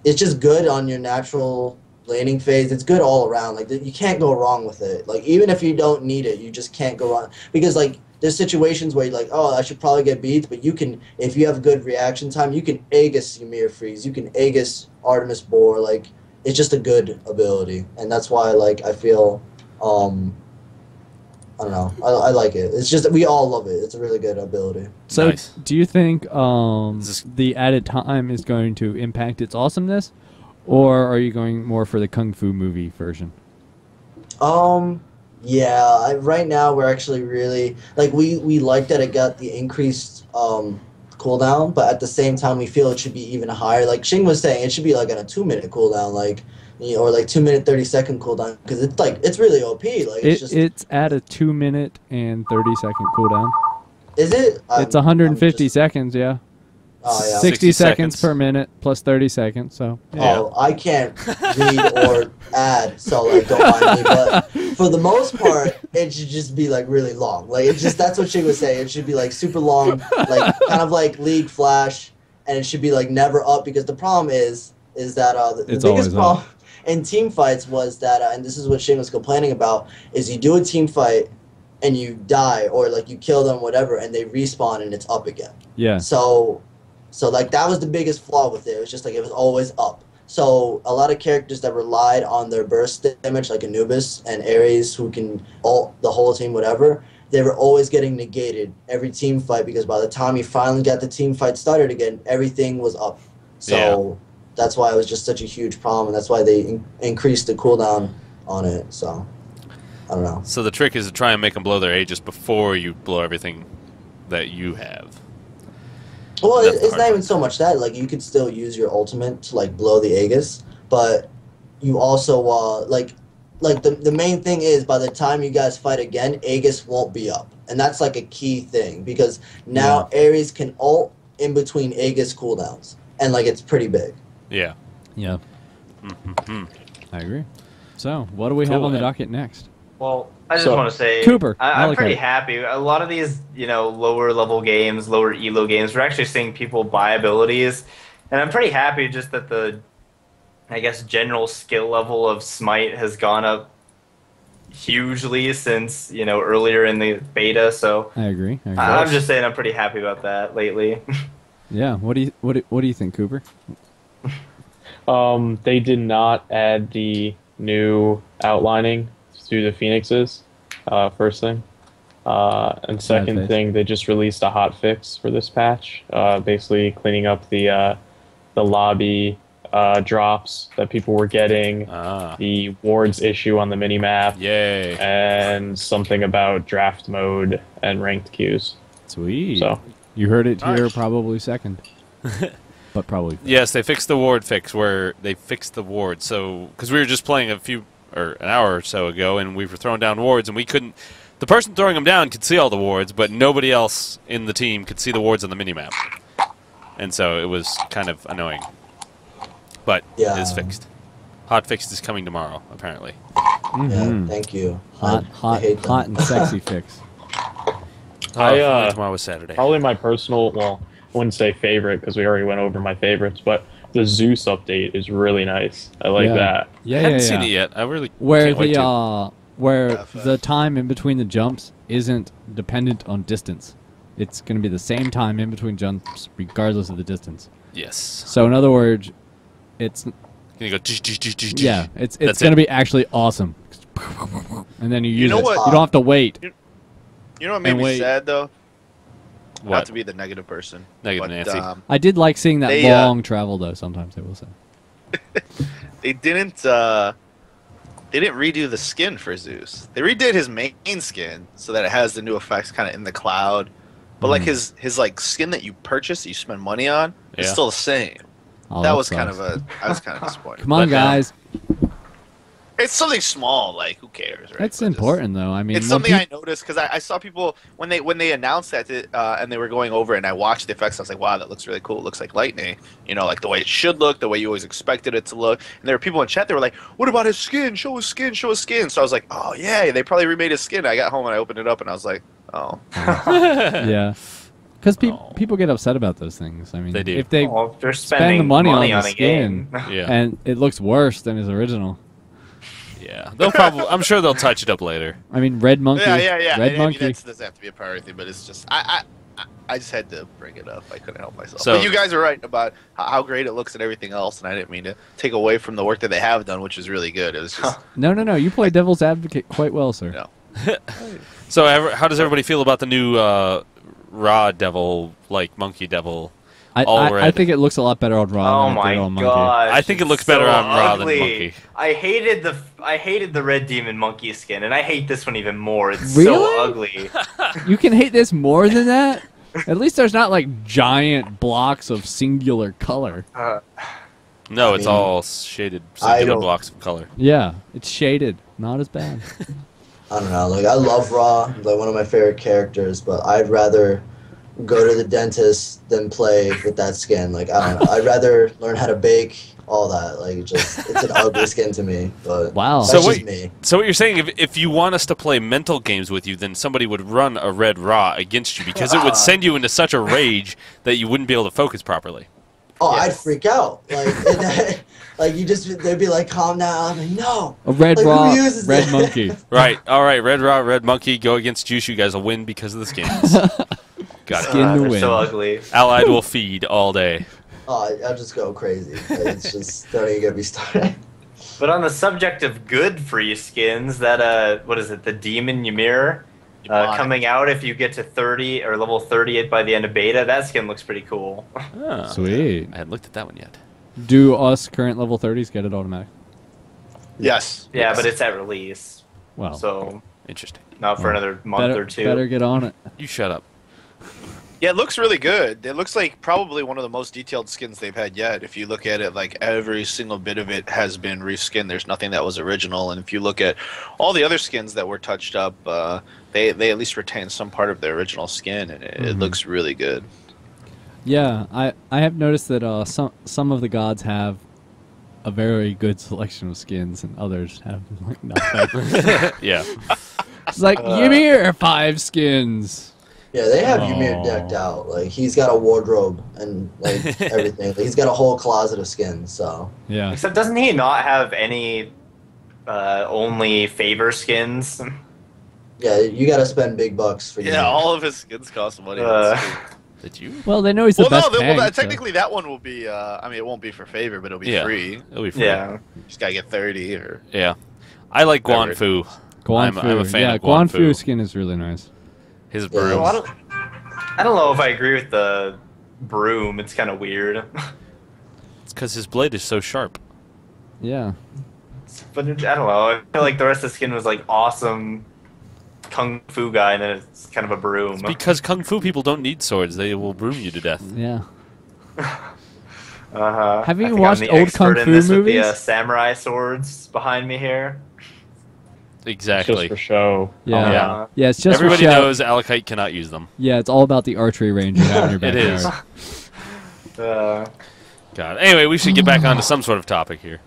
D: it's just good on your natural laning phase. It's good all around. Like, you can't go wrong with it. Like, even if you don't need it, you just can't go wrong. Because like there's situations where you're like, oh, I should probably get beads, but you can, if you have good reaction time, you can Aegis Ymir Freeze, you can Aegis Artemis Boar. Like, it's just a good ability, and that's why like I feel I don't know. I like it. It's just that we all love it. It's a really good ability.
B: So,
A: Nice.
B: do you think
A: This-
B: the added time is going to impact its awesomeness, or are you going more for the Kung Fu movie version?
D: Yeah. Right now we're actually really like we like that it got the increased cooldown, but at the same time we feel it should be even higher. Like Shing was saying, it should be like on a 2-minute cooldown, like or like 2-minute 30-second cooldown, because it's like it's really OP. Like
B: It's at a 2-minute and 30-second cooldown.
D: is it?
B: It's 150 seconds, yeah.
D: Oh yeah.
B: 60 seconds
A: seconds.
B: per minute plus 30 seconds, so yeah.
D: Oh, I can't read or add, so like don't mind me. But for the most part, it should just be like really long. Like it's just that's what she was saying. It should be like super long, like kind of like League Flash, and it should be like never up because the problem is that the
B: It's
D: biggest
B: always up.
D: problem in team fights was that, and this is what Shane was complaining about, is you do a team fight and you die or like you kill them, whatever, and they respawn and it's up again.
B: Yeah.
D: So like that was the biggest flaw with it. It was just like it was always up. So a lot of characters that relied on their burst damage, like Anubis and Ares, who can ult the whole team, whatever, they were always getting negated every team fight because by the time you finally got the team fight started again, everything was up. So that's why it was just such a huge problem, and that's why they increased the cooldown on it. So I don't know.
A: So the trick is to try and make them blow their Aegis before you blow everything that you have.
D: Well,
A: That's the
D: it's
A: hard
D: not
A: part.
D: even so much that. Like, you could still use your ultimate to like blow the Aegis, but you also like the main thing is by the time you guys fight again, Aegis won't be up, and that's like a key thing because now Ares can ult in between Aegis cooldowns, and like it's pretty big.
A: Yeah.
B: Yeah,
A: Mm-hmm.
B: I agree. So, what do we have
A: Cool,
B: on the
A: man.
B: docket next?
C: Well, I just
E: So,
C: want to say,
B: Cooper,
C: I'm
B: Malachite.
C: pretty happy. A lot of these, lower level games, lower elo games, we're actually seeing people buy abilities, and I'm pretty happy just that the, I guess, general skill level of Smite has gone up hugely since earlier in the beta. So
B: I agree.
C: I'm just saying I'm pretty happy about that lately.
B: Yeah. What do you think, Cooper?
E: They did not add the new outlining to the Phoenixes, first thing. And second
B: face.
E: thing, they just released a hot fix for this patch, basically cleaning up the lobby drops that people were getting, the wards issue on the minimap,
A: Yay.
E: and something about draft mode and ranked queues.
B: Sweet.
E: So
B: You heard it here,
A: Nice.
B: probably second. But probably.
A: Yes, they fixed the ward fix where they fixed the ward. So, because we were just playing an hour or so ago, and we were throwing down wards, and we couldn't. The person throwing them down could see all the wards, but nobody else in the team could see the wards on the minimap. And so it was kind of annoying. But
D: Yeah.
A: it's fixed. Hot fix is coming tomorrow, apparently.
B: Mhm.
D: Yeah, thank you.
B: Hot,
D: I
B: hot,
D: hate them.
B: hot, and sexy fix.
A: Tomorrow was Saturday.
E: Probably my personal, well, I wouldn't say favorite because we already went over my favorites, but the Zeus update is really nice. I like
B: Yeah.
E: that.
B: Yeah,
A: I
B: yeah,
A: haven't seen
B: yeah.
A: it yet. I really
B: Where
A: can't wait to.
B: where
F: FF.
B: the time in between the jumps isn't dependent on distance. It's going to be the same time in between jumps, regardless of the distance.
A: Yes.
B: So in other words, it's
A: Can you go?
B: yeah, it's
A: That's
B: going to
A: it.
B: be actually awesome. And then you use
F: know
B: it.
F: what?
B: You don't have to wait.
F: You know what made
B: And
F: me
B: wait.
F: sad though? Not
A: What?
F: to be the negative person.
A: Negative
F: but,
A: Nancy.
B: I did like seeing that
F: They,
B: long travel though. Sometimes I will say.
F: They didn't redo the skin for Zeus. They redid his main skin so that it has the new effects kind of in the cloud. But like his like skin that you purchase, that you spend money on, is
A: Yeah.
F: still the same.
B: Oh,
F: I was kind
B: sucks.
F: of disappointed.
B: Come on,
A: But now-
B: guys.
F: It's something small, like who cares, right?
B: That's
F: But just-
B: important though. I mean,
F: It's
B: when
F: something
B: peop-
F: I noticed because I saw people when they announced that and they were going over it and I watched the effects. I was like, wow, that looks really cool. It looks like lightning. Like the way it should look, the way you always expected it to look. And there were people in chat that were like, what about his skin? Show his skin. Show his skin. So I was like, oh yeah, they probably remade his skin. I got home and I opened it up and I was like, oh.
B: yeah, because
A: Oh.
B: people get upset about those things. I mean,
A: They do.
B: if they
C: Well, if they're
B: spend
C: spending
B: the money on the
C: a
B: skin,
C: game.
A: Yeah.
B: and it looks worse than his original.
A: Yeah. They'll probably. I'm sure they'll touch it up later.
B: I mean, Red Monkey.
F: Yeah.
B: Red
F: I
B: Monkey.
F: mean, that doesn't have to be a priority, but it's just I just had to bring it up. I couldn't help myself.
A: So-
F: But you guys are right about how great it looks and everything else, and I didn't mean to take away from the work that they have done, which is really good. It was just
B: No. You play devil's advocate quite well, sir.
F: No.
A: So, how does everybody feel about the new raw devil, like monkey devil? All
B: I
A: red.
B: think it looks a lot better on Raw
C: Oh
B: than it
C: my
B: did on Monkey.
C: god!
A: I think it looks better on Raw than Monkey.
C: I hated the Red Demon Monkey skin, and I hate this one even more. It's
B: Really?
C: so ugly.
B: You can hate this more than that? At least there's not like giant blocks of singular color.
A: No, it's
D: mean,
A: all shaded
D: I
A: singular
D: don't-
A: blocks of color.
B: Yeah, it's shaded. Not as bad.
D: I don't know. Like, I love Raw, like one of my favorite characters, but I'd rather go to the dentist than play with that skin. Like, I don't know. I'd rather learn how to bake, all that. Like, it's an ugly skin to me. But
B: Wow.
D: that's
A: So
D: just
A: wait-
D: me.
A: So what you're saying, if you want us to play mental games with you, then somebody would run a red raw against you because it would send you into such a rage that you wouldn't be able to focus properly.
D: Oh,
C: Yes.
D: I'd freak out. Like, they'd be like, calm down. I'm like, no.
B: A red
D: Like, who
B: Raw,
D: uses
B: Red
D: that?
B: Monkey.
A: Right. All right. Red raw, red monkey, go against Juice. You guys will win because of the skins. Got it.
B: Skin to
C: They're
B: win.
C: so ugly.
A: Allied will feed all day.
D: Oh, I'll just go crazy. It's just, don't even get me started.
C: But on the subject of good free skins, that what is it? The Demon Ymir
F: Demonic.
C: coming out if you get to 30 or level 30 by the end of beta. That skin looks pretty cool.
A: Oh,
B: Sweet.
A: I hadn't looked at that one yet.
B: Do us current level 30s get it automatic?
F: yes.
C: Yeah,
A: Yes.
C: but it's at release,
B: Well,
C: so
A: Interesting.
C: not for another month
B: better,
C: or two.
B: better get on it.
A: You shut up.
F: Yeah, it looks really good. It looks like probably one of the most detailed skins they've had yet. If you look at it, like every single bit of it has been reskinned. There's nothing that was original. And if you look at all the other skins that were touched up, they at least retain some part of their original skin, and it looks really good.
B: Yeah, I have noticed that some of the gods have a very good selection of skins, and others have like nothing.
A: Yeah.
B: It's like, give me here 5 skins.
D: Yeah, they have Ymir decked out. Like, he's got a wardrobe and like everything. Like, he's got a whole closet of skins. So
B: Yeah.
C: Except, doesn't he not have any only favor skins?
D: yeah, you got to spend big bucks for
F: Yeah,
D: Ymir.
F: all of his skins cost money.
A: Did you?
B: Well, they know he's the best tank, so-
F: technically that one will be. I mean, it won't be for favor, but it'll be free.
A: It'll be free.
C: Yeah.
F: You just gotta get 30 or.
A: Yeah. I like Guanfu.
B: Guanfu.
A: I'm a fan
B: yeah,
A: of Guanfu.
B: skin is really nice.
A: His
D: Yeah.
A: broom.
C: Well, I don't know if I agree with the broom. It's kind of weird.
A: It's because his blade is so sharp.
B: Yeah.
C: But I don't know. I feel like the rest of the skin was like awesome kung fu guy, and then it's kind of a broom.
A: It's because kung fu people don't need swords; they will broom you to death.
B: Yeah.
C: Have
B: you watched old kung fu
C: With the
B: movies?
C: samurai swords behind me here.
A: Exactly.
E: Just for show.
B: Yeah.
A: Yeah.
B: Yeah, it's just
A: Everybody
B: for show.
A: knows Alakite cannot use them.
B: Yeah, it's all about the archery range you have in your
A: It
B: backyard.
A: is.
C: Uh,
A: God. Anyway, we should get back onto some sort of topic here.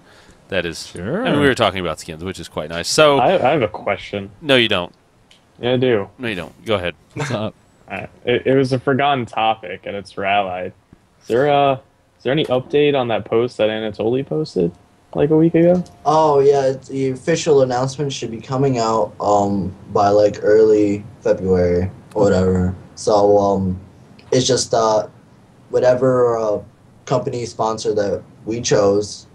A: That is.
B: Sure.
A: I mean, we were talking about skins, which is quite nice. So,
E: I have a question.
A: no, you don't.
E: Yeah, I do.
A: No, you don't. Go ahead.
B: What's up?
E: It was a forgotten topic, and it's for Allied. Is there any update on that post that Anatoly posted like a week ago?
D: Oh yeah, the official announcement should be coming out by like early February or whatever. So it's just whatever company sponsor that we chose.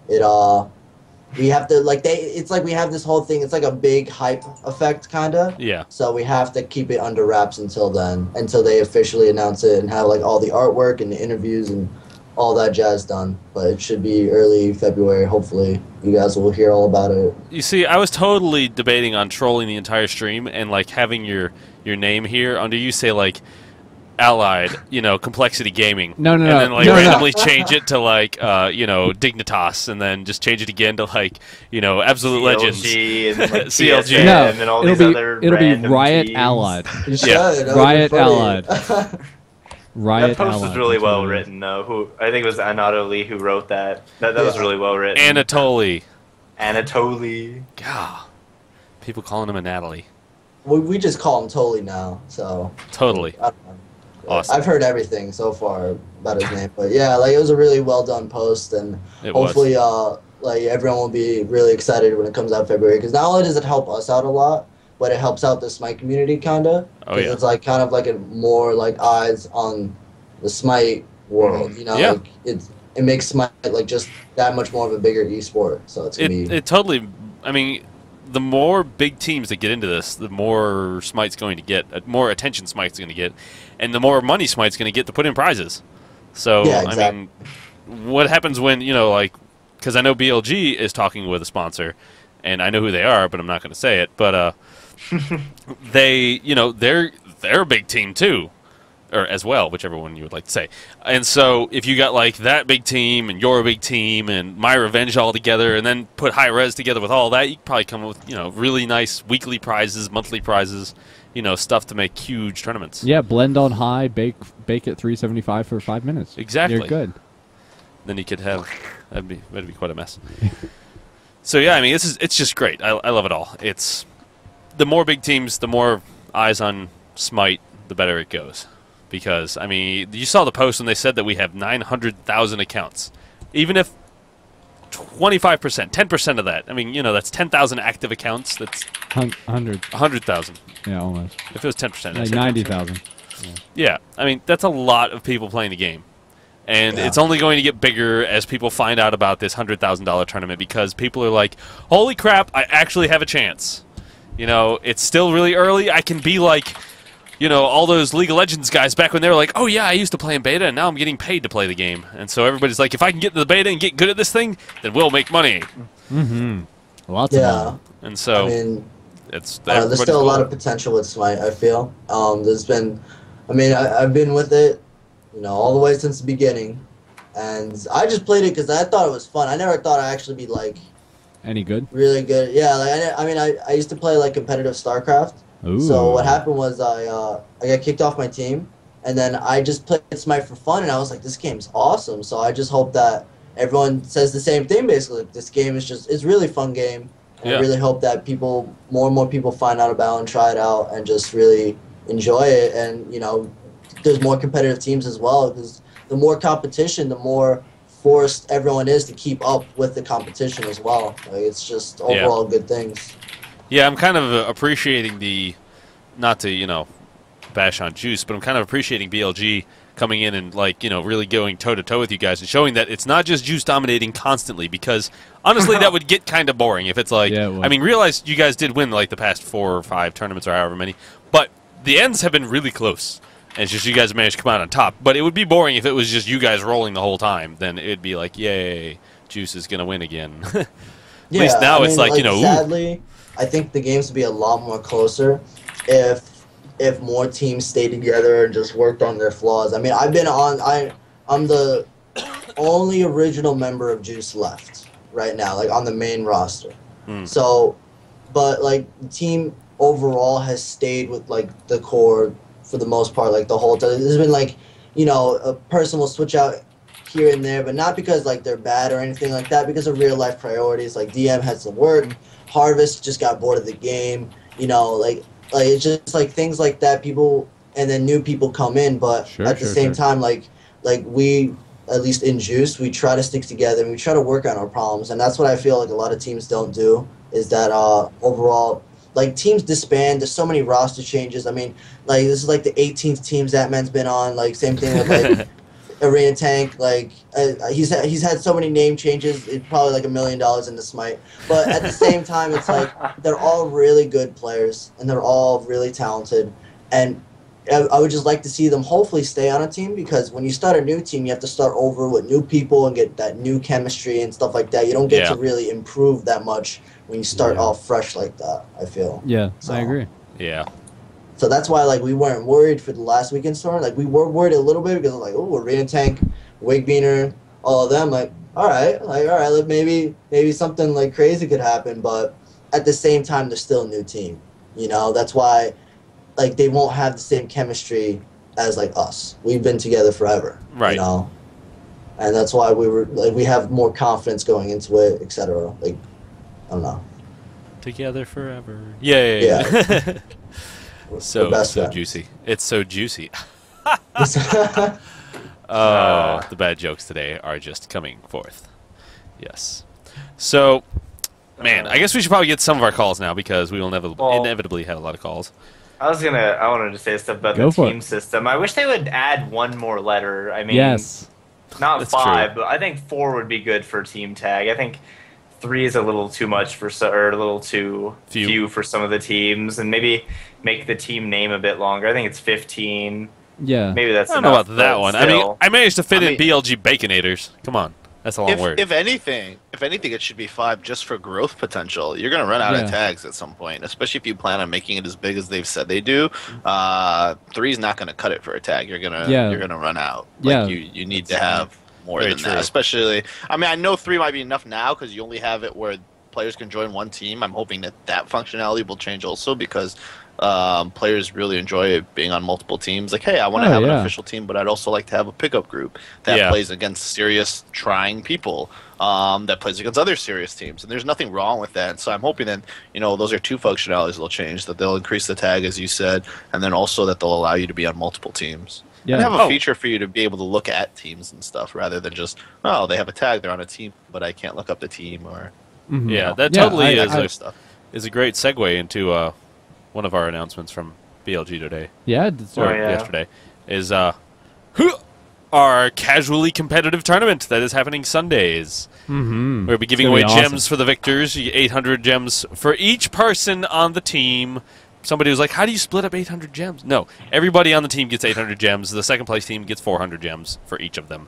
D: We have to it's like we have this whole thing. It's like a big hype effect kinda.
A: Yeah.
D: So we have to keep it under wraps until then, until they officially announce it and have like all the artwork and the interviews and all that jazz done. But it should be early February. Hopefully, you guys will hear all about it.
A: You see, I was totally debating on trolling the entire stream and like having your name here under you say like Allied, Complexity Gaming.
B: No.
A: And then like
B: No.
A: randomly change it to like Dignitas, and then just change it again to like Absolute Legends.
C: CLG and like
A: CLG.
C: PSN
B: No,
C: and then all
B: it'll
C: these
B: be
C: other
B: it'll be
C: random
B: Riot
C: teams.
B: Allied.
D: You should.
A: Yeah.
D: That would be
B: Riot
D: funny.
B: Allied. Riot
C: That post was
B: Allied,
C: really
B: that's what
C: well
B: it is.
C: written, though. I think it was Anatoly who wrote that. That was
D: Yeah.
C: really well written.
A: Anatoly.
C: Anatoly.
A: God. People calling him a Natalie.
D: We just call him Tolly now. So
A: Totally.
D: I don't know.
A: Awesome.
D: I've heard everything so far about his name, but yeah, like it was a really well done post, and
A: It was.
D: hopefully, like everyone will be really excited when it comes out in February. Because not only does it help us out a lot, but it helps out the Smite community kinda.
A: Oh, yeah.
D: It's like kind of like a more like eyes on the Smite world.
A: Yeah.
D: Like it makes Smite like just that much more of a bigger esport. So it's gonna be.
A: It totally. I mean, the more big teams that get into this, the more Smite's going to get, more attention Smite's going to get, and the more money Smite's going to get to put in prizes. So,
D: Yeah,
A: I
D: exactly.
A: mean, what happens when, because I know BLG is talking with a sponsor, and I know who they are, but I'm not going to say it, but they're a big team too. Or as well, whichever one you would like to say. And so if you got like that big team and your big team and MyRevenge all together and then put hi-rez together with all that, you could probably come up with, really nice weekly prizes, monthly prizes, stuff to make huge tournaments.
B: Yeah, blend on high, bake at 375 for 5 minutes.
A: Exactly.
B: You're good.
A: Then you could have that'd be quite a mess. So yeah, I mean it's just great. I love it all. It's the more big teams, the more eyes on Smite, the better it goes. Because, I mean, you saw the post when they said that we have 900,000 accounts. Even if 25%, 10% of that, I mean, that's 10,000 active accounts. That's
B: 100.
A: 100,000.
B: Yeah, almost.
A: If it was 10%.
B: Like
A: that's
B: 90,000.
A: Yeah, I mean, that's a lot of people playing the game. And
D: Yeah.
A: it's only going to get bigger as people find out about this $100,000 tournament because people are like, holy crap, I actually have a chance. It's still really early. I can be like... all those League of Legends guys back when they were like, oh yeah, I used to play in beta, and now I'm getting paid to play the game. And so everybody's like, if I can get to the beta and get good at this thing, then we'll make money.
B: Mm-hmm. Lots of
D: Yeah.
B: money.
A: And so
D: I mean,
A: it's
D: there's
A: everybody's
D: still a lot
A: goal.
D: of potential with Smite, I feel. There's been I mean, I've been with it, all the way since the beginning, and I just played it because I thought it was fun. I never thought I'd actually be like
B: Any good?
D: really good. Yeah, like I used to play like competitive StarCraft.
B: Ooh.
D: So what happened was I got kicked off my team, and then I just played Smite for fun, and I was like, this game's awesome. So I just hope that everyone says the same thing. Basically, this game it's really fun game. And I really hope that more and more people find out about it and try it out and just really enjoy it. And there's more competitive teams as well, because the more competition, the more forced everyone is to keep up with the competition as well. Like, it's just overall good things.
A: Yeah, I'm kind of appreciating not to, bash on Juice, but I'm kind of appreciating BLG coming in and, really going toe-to-toe with you guys and showing that it's not just Juice dominating constantly, because, honestly, that would get kind of boring if it's like, I mean, realize you guys did win, the past 4 or 5 tournaments or however many, but the ends have been really close. And it's just you guys managed to come out on top. But it would be boring if it was just you guys rolling the whole time. Then it'd be like, yay, Juice is going to win again. At least now it's like,
D: sadly, I think the games would be a lot more closer if more teams stayed together and just worked on their flaws. I mean, I'm the only original member of Juice left right now, on the main roster. So, but, the team overall has stayed with, the core for the most part, the whole time. There's been, a person will switch out here and there, but not because, they're bad or anything like that, because of real-life priorities. DM had some work, Harvest just got bored of the game, it's just, things like that, people, and then new people come in, but at the same time, we, at least in Juice, we try to stick together, and we try to work on our problems, and that's what I feel like a lot of teams don't do, is that, overall, teams disband. There's so many roster changes. I mean, this is the 18th team Zatman's been on. Same thing with Arena Tank. He's had so many name changes. It's probably $1 million into Smite. But at the same time, it's they're all really good players and they're all really talented. And I would just like to see them hopefully stay on a team, because when you start a new team, you have to start over with new people and get that new chemistry and stuff like that. You don't get to really improve that much when you start off fresh like that, I feel.
B: Yeah,
D: so,
B: I agree.
A: Yeah.
D: So that's why we weren't worried for the last weekend's tournament. We were worried a little bit because we're Arena Tank, Wigbeaner, all of them. All right, maybe something crazy could happen, but at the same time, they're still a new team. That's why they won't have the same chemistry as us. We've been together forever.
A: Right.
D: And that's why we have more confidence going into it, etc. I don't know.
A: Together forever. Yeah. So juicy. It's so juicy. The bad jokes today are just coming forth. Yes. So, man, I guess we should probably get some of our calls now, because we will inevitably have a lot of calls.
C: I wanted to say stuff about the team system. I wish they would add one more letter. I mean, not
A: That's
C: 5,
A: true.
C: but I think 4 would be good for team tag. I think 3 is a little too much or a little too few for some of the teams, and maybe make the team name a bit longer. I think it's 15.
B: Yeah.
C: Maybe that's
A: I don't know about that one.
C: Still.
A: I mean, I managed to fit in BLG Baconators. Come on. That's a long word.
F: If anything, it should be 5 just for growth potential. You're going to run out of tags at some point, especially if you plan on making it as big as they've said they do. 3 is not going to cut it for a tag. You're going to run out. You need to have more than that. Especially, I mean, I know 3 might be enough now because you only have it where players can join one team. I'm hoping that functionality will change also, because players really enjoy being on multiple teams. Hey, I want to have an official team, but I'd also like to have a pickup group that plays against serious, trying people, that plays against other serious teams. And there's nothing wrong with that. So I'm hoping that, those are 2 functionalities they'll change, that they'll increase the tag, as you said, and then also that they'll allow you to be on multiple teams. Yeah. And have a feature for you to be able to look at teams and stuff, rather than just, they have a tag, they're on a team, but I can't look up the team. Or
A: that totally is a great segue into one of our announcements from BLG today. Yesterday is our casually competitive tournament that is happening Sundays. We'll be giving away gems for the victors, 800 gems for each person on the team somebody was like, how do you split up 800 gems? No, everybody on the team gets 800 gems. The second place team gets 400 gems for each of them.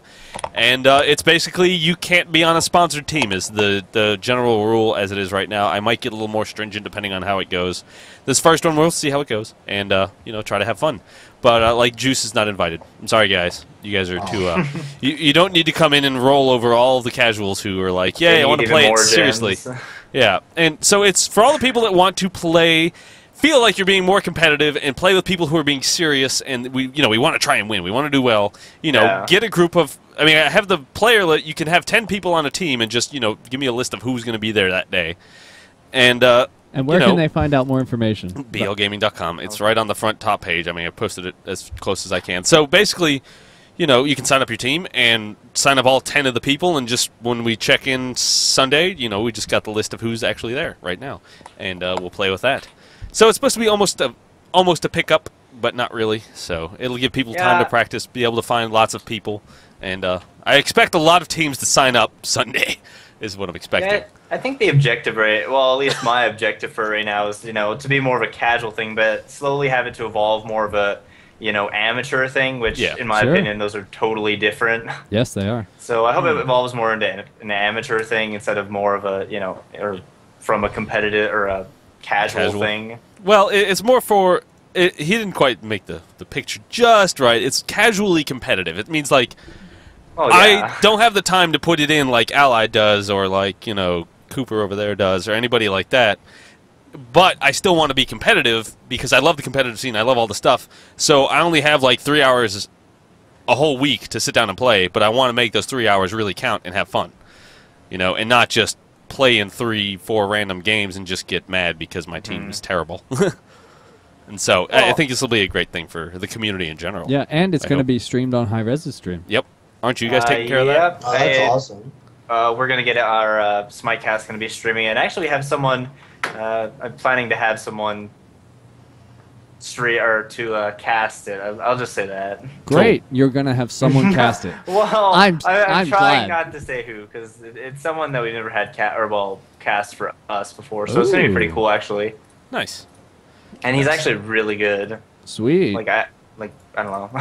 A: And it's basically you can't be on a sponsored team is the general rule as it is right now. I might get a little more stringent depending on how it goes. This first one, we'll see how it goes and, try to have fun. But, like, Juice is not invited. I'm sorry, guys. You guys are too, you don't need to come in and roll over all of the casuals who are like, yeah, I want to play it seriously. Yeah, and so it's for all the people that want to play, feel like you're being more competitive, and play with people who are being serious, and we want to try and win. We want to do well. Get a group of. I mean, I have the player that you can have 10 people on a team, and just give me a list of who's going to be there that day, and
B: where can they find out more information?
A: blgaming.com. It's right on the front top page. I mean, I posted it as close as I can. So basically, you can sign up your team and sign up all 10 of the people, and just when we check in Sunday, we just got the list of who's actually there right now, and we'll play with that. So it's supposed to be almost a pickup, but not really. So it'll give people time to practice, be able to find lots of people, and I expect a lot of teams to sign up Sunday, is what I'm expecting.
G: Yeah, I think the objective, well, at least my objective for right now is, to be more of a casual thing, but slowly have it to evolve more of a, amateur thing, which, in my opinion, those are totally different.
B: Yes, they are.
G: So I hope it evolves more into an amateur thing instead of more of a, or from a competitive or a casual thing.
A: Well, it's more for... he didn't quite make the picture just right. It's casually competitive. It means, like... I don't have the time to put it in like Ally does or like, Cooper over there does or anybody like that. But I still want to be competitive because I love the competitive scene. I love all the stuff. So I only have like 3 hours a whole week to sit down and play, but I want to make those 3 hours really count and have fun. And not just play in 3-4 random games and just get mad because my team is terrible. And so I think this will be a great thing for the community in general.
B: Yeah, and it's going to be streamed on hi-rez's stream.
A: Yep. Aren't you guys taking care of that?
D: Oh, that's awesome.
G: We're going to get our Smitecast going to be streaming, and actually have someone, I'm planning to have someone cast it. I'll just say that.
B: Great. You're going to have someone cast it.
G: Well,
B: I'm
G: trying
B: glad.
G: not to say who, because it's someone that we never had cast for us before, so it's going to be pretty cool, actually.
A: Nice.
G: And he's actually really good.
B: Sweet.
G: I don't know.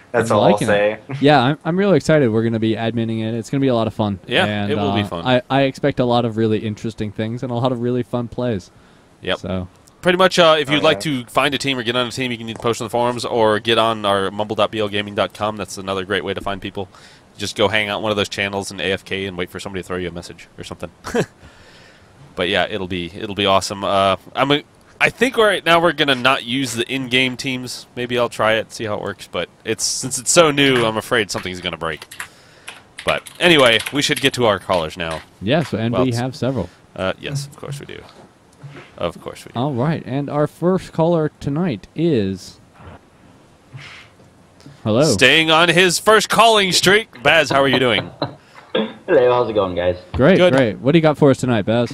G: That's all I'll say.
B: Yeah, I'm really excited. We're going to be adminning it. It's going to be a lot of fun.
A: Yeah,
B: and,
A: it will be fun.
B: I expect a lot of really interesting things and a lot of really fun plays.
A: Yep.
B: So
A: pretty much, if you'd like to find a team or get on a team, you can either post on the forums or get on our mumble.blgaming.com. That's another great way to find people. Just go hang out on one of those channels and AFK and wait for somebody to throw you a message or something. But yeah, it'll be awesome. I think right now we're going to not use the in-game teams. Maybe I'll try it, see how it works. But since it's so new, I'm afraid something's going to break. But anyway, we should get to our callers now.
B: Yes, and we have several.
A: Yes, of course we do. Of course we do.
B: All right, and our first caller tonight is... Hello.
H: Staying on his first calling streak. Baz, how are you doing?
I: Hello, how's it going, guys?
B: Great,
H: Good.
B: great. What do you got for us tonight, Baz?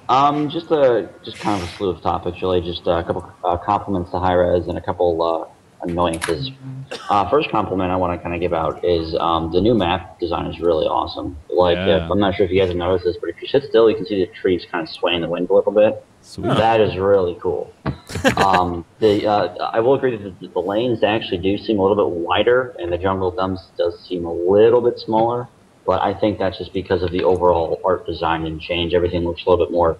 I: Just kind of a slew of topics, really. Just a couple compliments to hi-rez and a couple annoyances. First compliment I want to kind of give out is the new map design is really awesome. I'm not sure if you guys have noticed this, but if you sit still, you can see the trees kind of sway in the wind a little bit.
B: Sweet.
I: That is really cool. I will agree that the lanes actually do seem a little bit wider, and the jungle does seem a little bit smaller. But I think that's just because of the overall art design and change. Everything looks a little bit more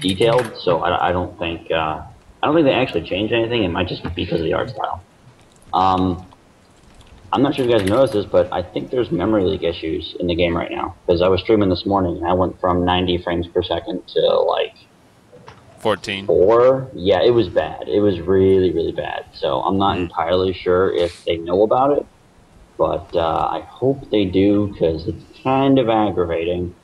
I: detailed. So I don't think they actually changed anything. It might just be because of the art style. I'm not sure if you guys noticed this, but I think there's memory leak issues in the game right now. Because I was streaming this morning, and I went from 90 frames per second to like
H: 14.
I: 4. Yeah, it was bad. It was really, really bad. So I'm not entirely sure if they know about it. But I hope they do, because it's kind of aggravating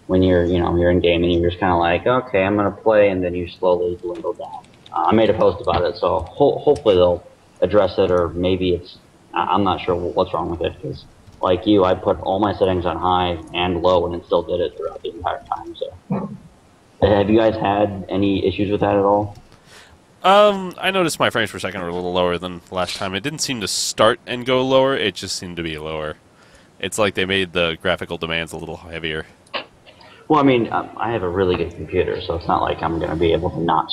I: when you're in game and you're just kind of like, okay, I'm gonna play, and then you slowly dwindle down. I made a post about it, so hopefully they'll address it, or maybe I'm not sure what's wrong with it, because like you, I put all my settings on high and low, and it still did it throughout the entire time. So, have you guys had any issues with that at all?
H: I noticed my frames per second were a little lower than last time. It didn't seem to start and go lower. It just seemed to be lower. It's like they made the graphical demands a little heavier.
I: Well, I mean, I have a really good computer, so it's not like I'm going to be able to not,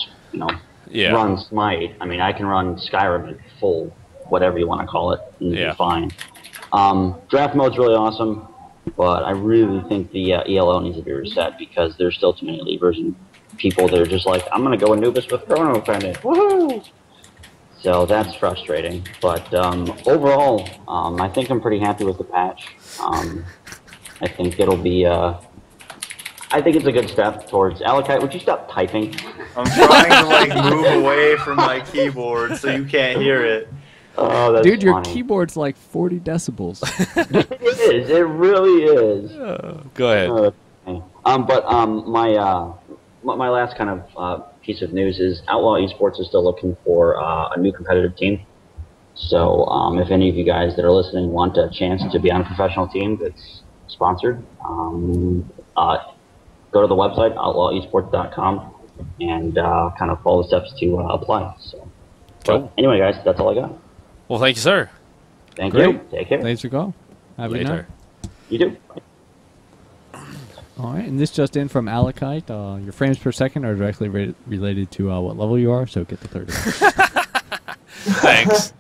I: run Smite. I mean, I can run Skyrim at full, whatever you want to call it, and it'd be fine. Draft mode's really awesome, but I really think the ELO needs to be reset because there's still too many levers and people that are just like, I'm going to go Anubis with Chrono Pendant. Woohoo! So that's frustrating. But overall, I think I'm pretty happy with the patch. I think it'll be... I think it's a good step towards... Alakite, would you stop typing?
G: I'm trying to like move away from my keyboard so you can't hear it.
I: Oh, that's
B: Dude, your
I: funny.
B: keyboard's like 40 decibels.
I: It is. It really is.
A: Go ahead.
I: My last kind of piece of news is Outlaw Esports is still looking for a new competitive team. So if any of you guys that are listening want a chance to be on a professional team that's sponsored, go to the website, outlawesports.com, and kind of follow the steps to apply. So, but anyway, guys, that's all I got.
A: Well, thank you, sir.
I: Thank you. Take care.
B: Thanks for calling. Have a good night.
I: You too.
B: All right, and this just in from Alakite. Your frames per second are directly related to what level you are, so get the 30.
A: Thanks.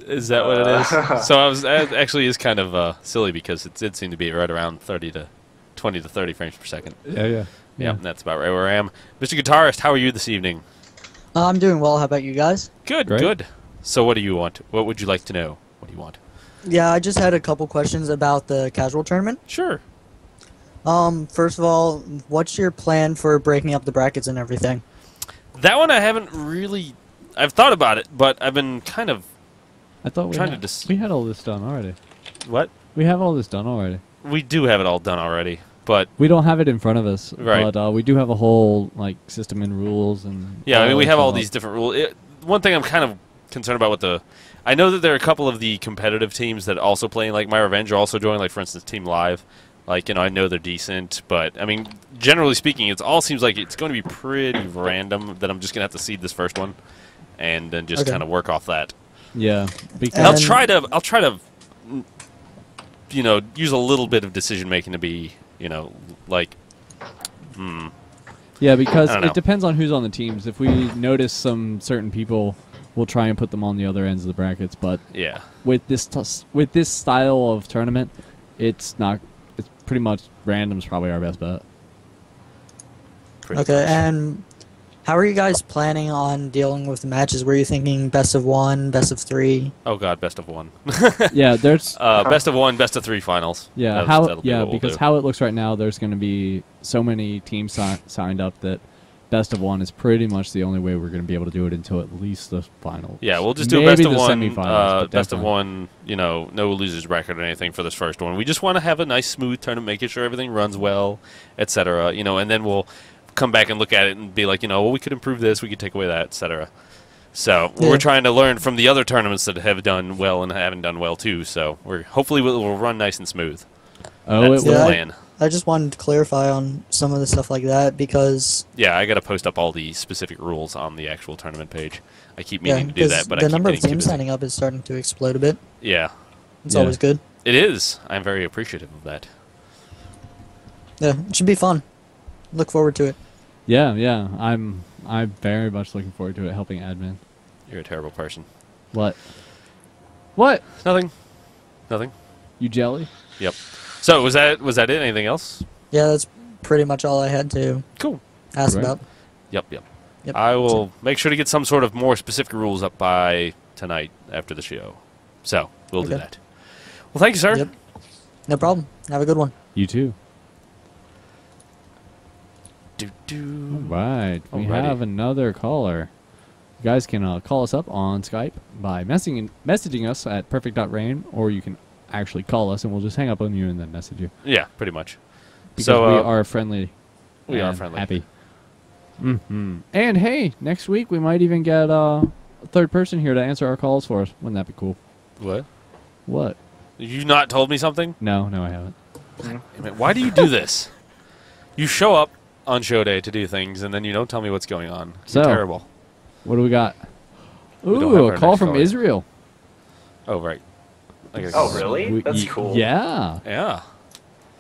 A: Is that what it is? So it actually is kind of silly because it did seem to be right around 20 to 30 frames per second.
B: Yeah.
A: Yeah, that's about right where I am. Mr. Guitarist, how are you this evening?
J: I'm doing well. How about you guys?
A: Good, good. So what do you want? What would you like to know? What do you want?
J: Yeah, I just had a couple questions about the casual tournament.
A: Sure.
J: First of all, what's your plan for breaking up the brackets and everything?
A: That one I haven't really... I've thought about it, but I've been kind of
B: I thought we had all this done already.
A: What?
B: We have all this done already.
A: We do have it all done already, but...
B: We don't have it in front of us,
A: right.
B: But we do have a whole system and rules. And
A: yeah, I mean, we have all these different rules. One thing I'm kind of concerned about with the... I know that there are a couple of the competitive teams that also play like MyRevenge are also joining, like, for instance, Team Live. Like, I know they're decent, but, I mean, generally speaking, it all seems like it's going to be pretty random that I'm just going to have to seed this first one and then just kind of work off that.
B: Yeah.
A: Because I'll try to use a little bit of decision-making to be,
B: Yeah, because it depends on who's on the teams. If we notice some certain people, we'll try and put them on the other ends of the brackets. But with this style of tournament, it's pretty much random's probably our best bet.
J: Okay, and how are you guys planning on dealing with the matches? Were you thinking best of 1, best of 3?
A: Oh God, best of 1.
B: Yeah, there's
A: best of 1, best of 3 finals.
B: Yeah, because how it looks right now, there's going to be so many teams signed up that best of 1 is pretty much the only way we're going to be able to do it until at least the final.
A: Yeah, we'll just do a best of 1, best of 1. No losers bracket or anything for this first one. We just want to have a nice, smooth tournament, making sure everything runs well, etc. And then we'll come back and look at it and be like, well, we could improve this, we could take away that, etc. So we're trying to learn from the other tournaments that have done well and haven't done well too. So hopefully we'll run nice and smooth. That's the plan.
J: I just wanted to clarify on some of the stuff like that because...
A: Yeah, I got to post up all the specific rules on the actual tournament page. I keep meaning to do that, but
J: the number of teams signing up is starting to explode a bit.
A: Yeah.
J: It's always good.
A: It is. I'm very appreciative of that.
J: Yeah, it should be fun. Look forward to it.
B: Yeah. I'm very much looking forward to it, helping admin.
A: You're a terrible person.
B: What?
A: Nothing.
B: You jelly?
A: Yep. So was that it? Anything else?
J: Yeah, that's pretty much all I had to ask about.
A: Yep. I will make sure to get some sort of more specific rules up by tonight after the show. So we'll do that. Well, thank you, sir.
J: Yep. No problem. Have a good one.
B: You too. All right. We have another caller. You guys can call us up on Skype by messaging us at perfect.rain, or you can actually call us and we'll just hang up on you and then message you.
A: Yeah, pretty much.
B: Because
A: so
B: we are friendly.
A: We are friendly.
B: Happy. And hey, next week we might even get a third person here to answer our calls for us. Wouldn't that be cool? What?
A: You not told me something?
B: No, I haven't.
A: Why do you do this? You show up on show day to do things and then you don't tell me what's going on. You're terrible.
B: What do we got? Ooh, a call from Israel.
A: Oh, right.
G: Oh, really? That's cool.
B: Yeah.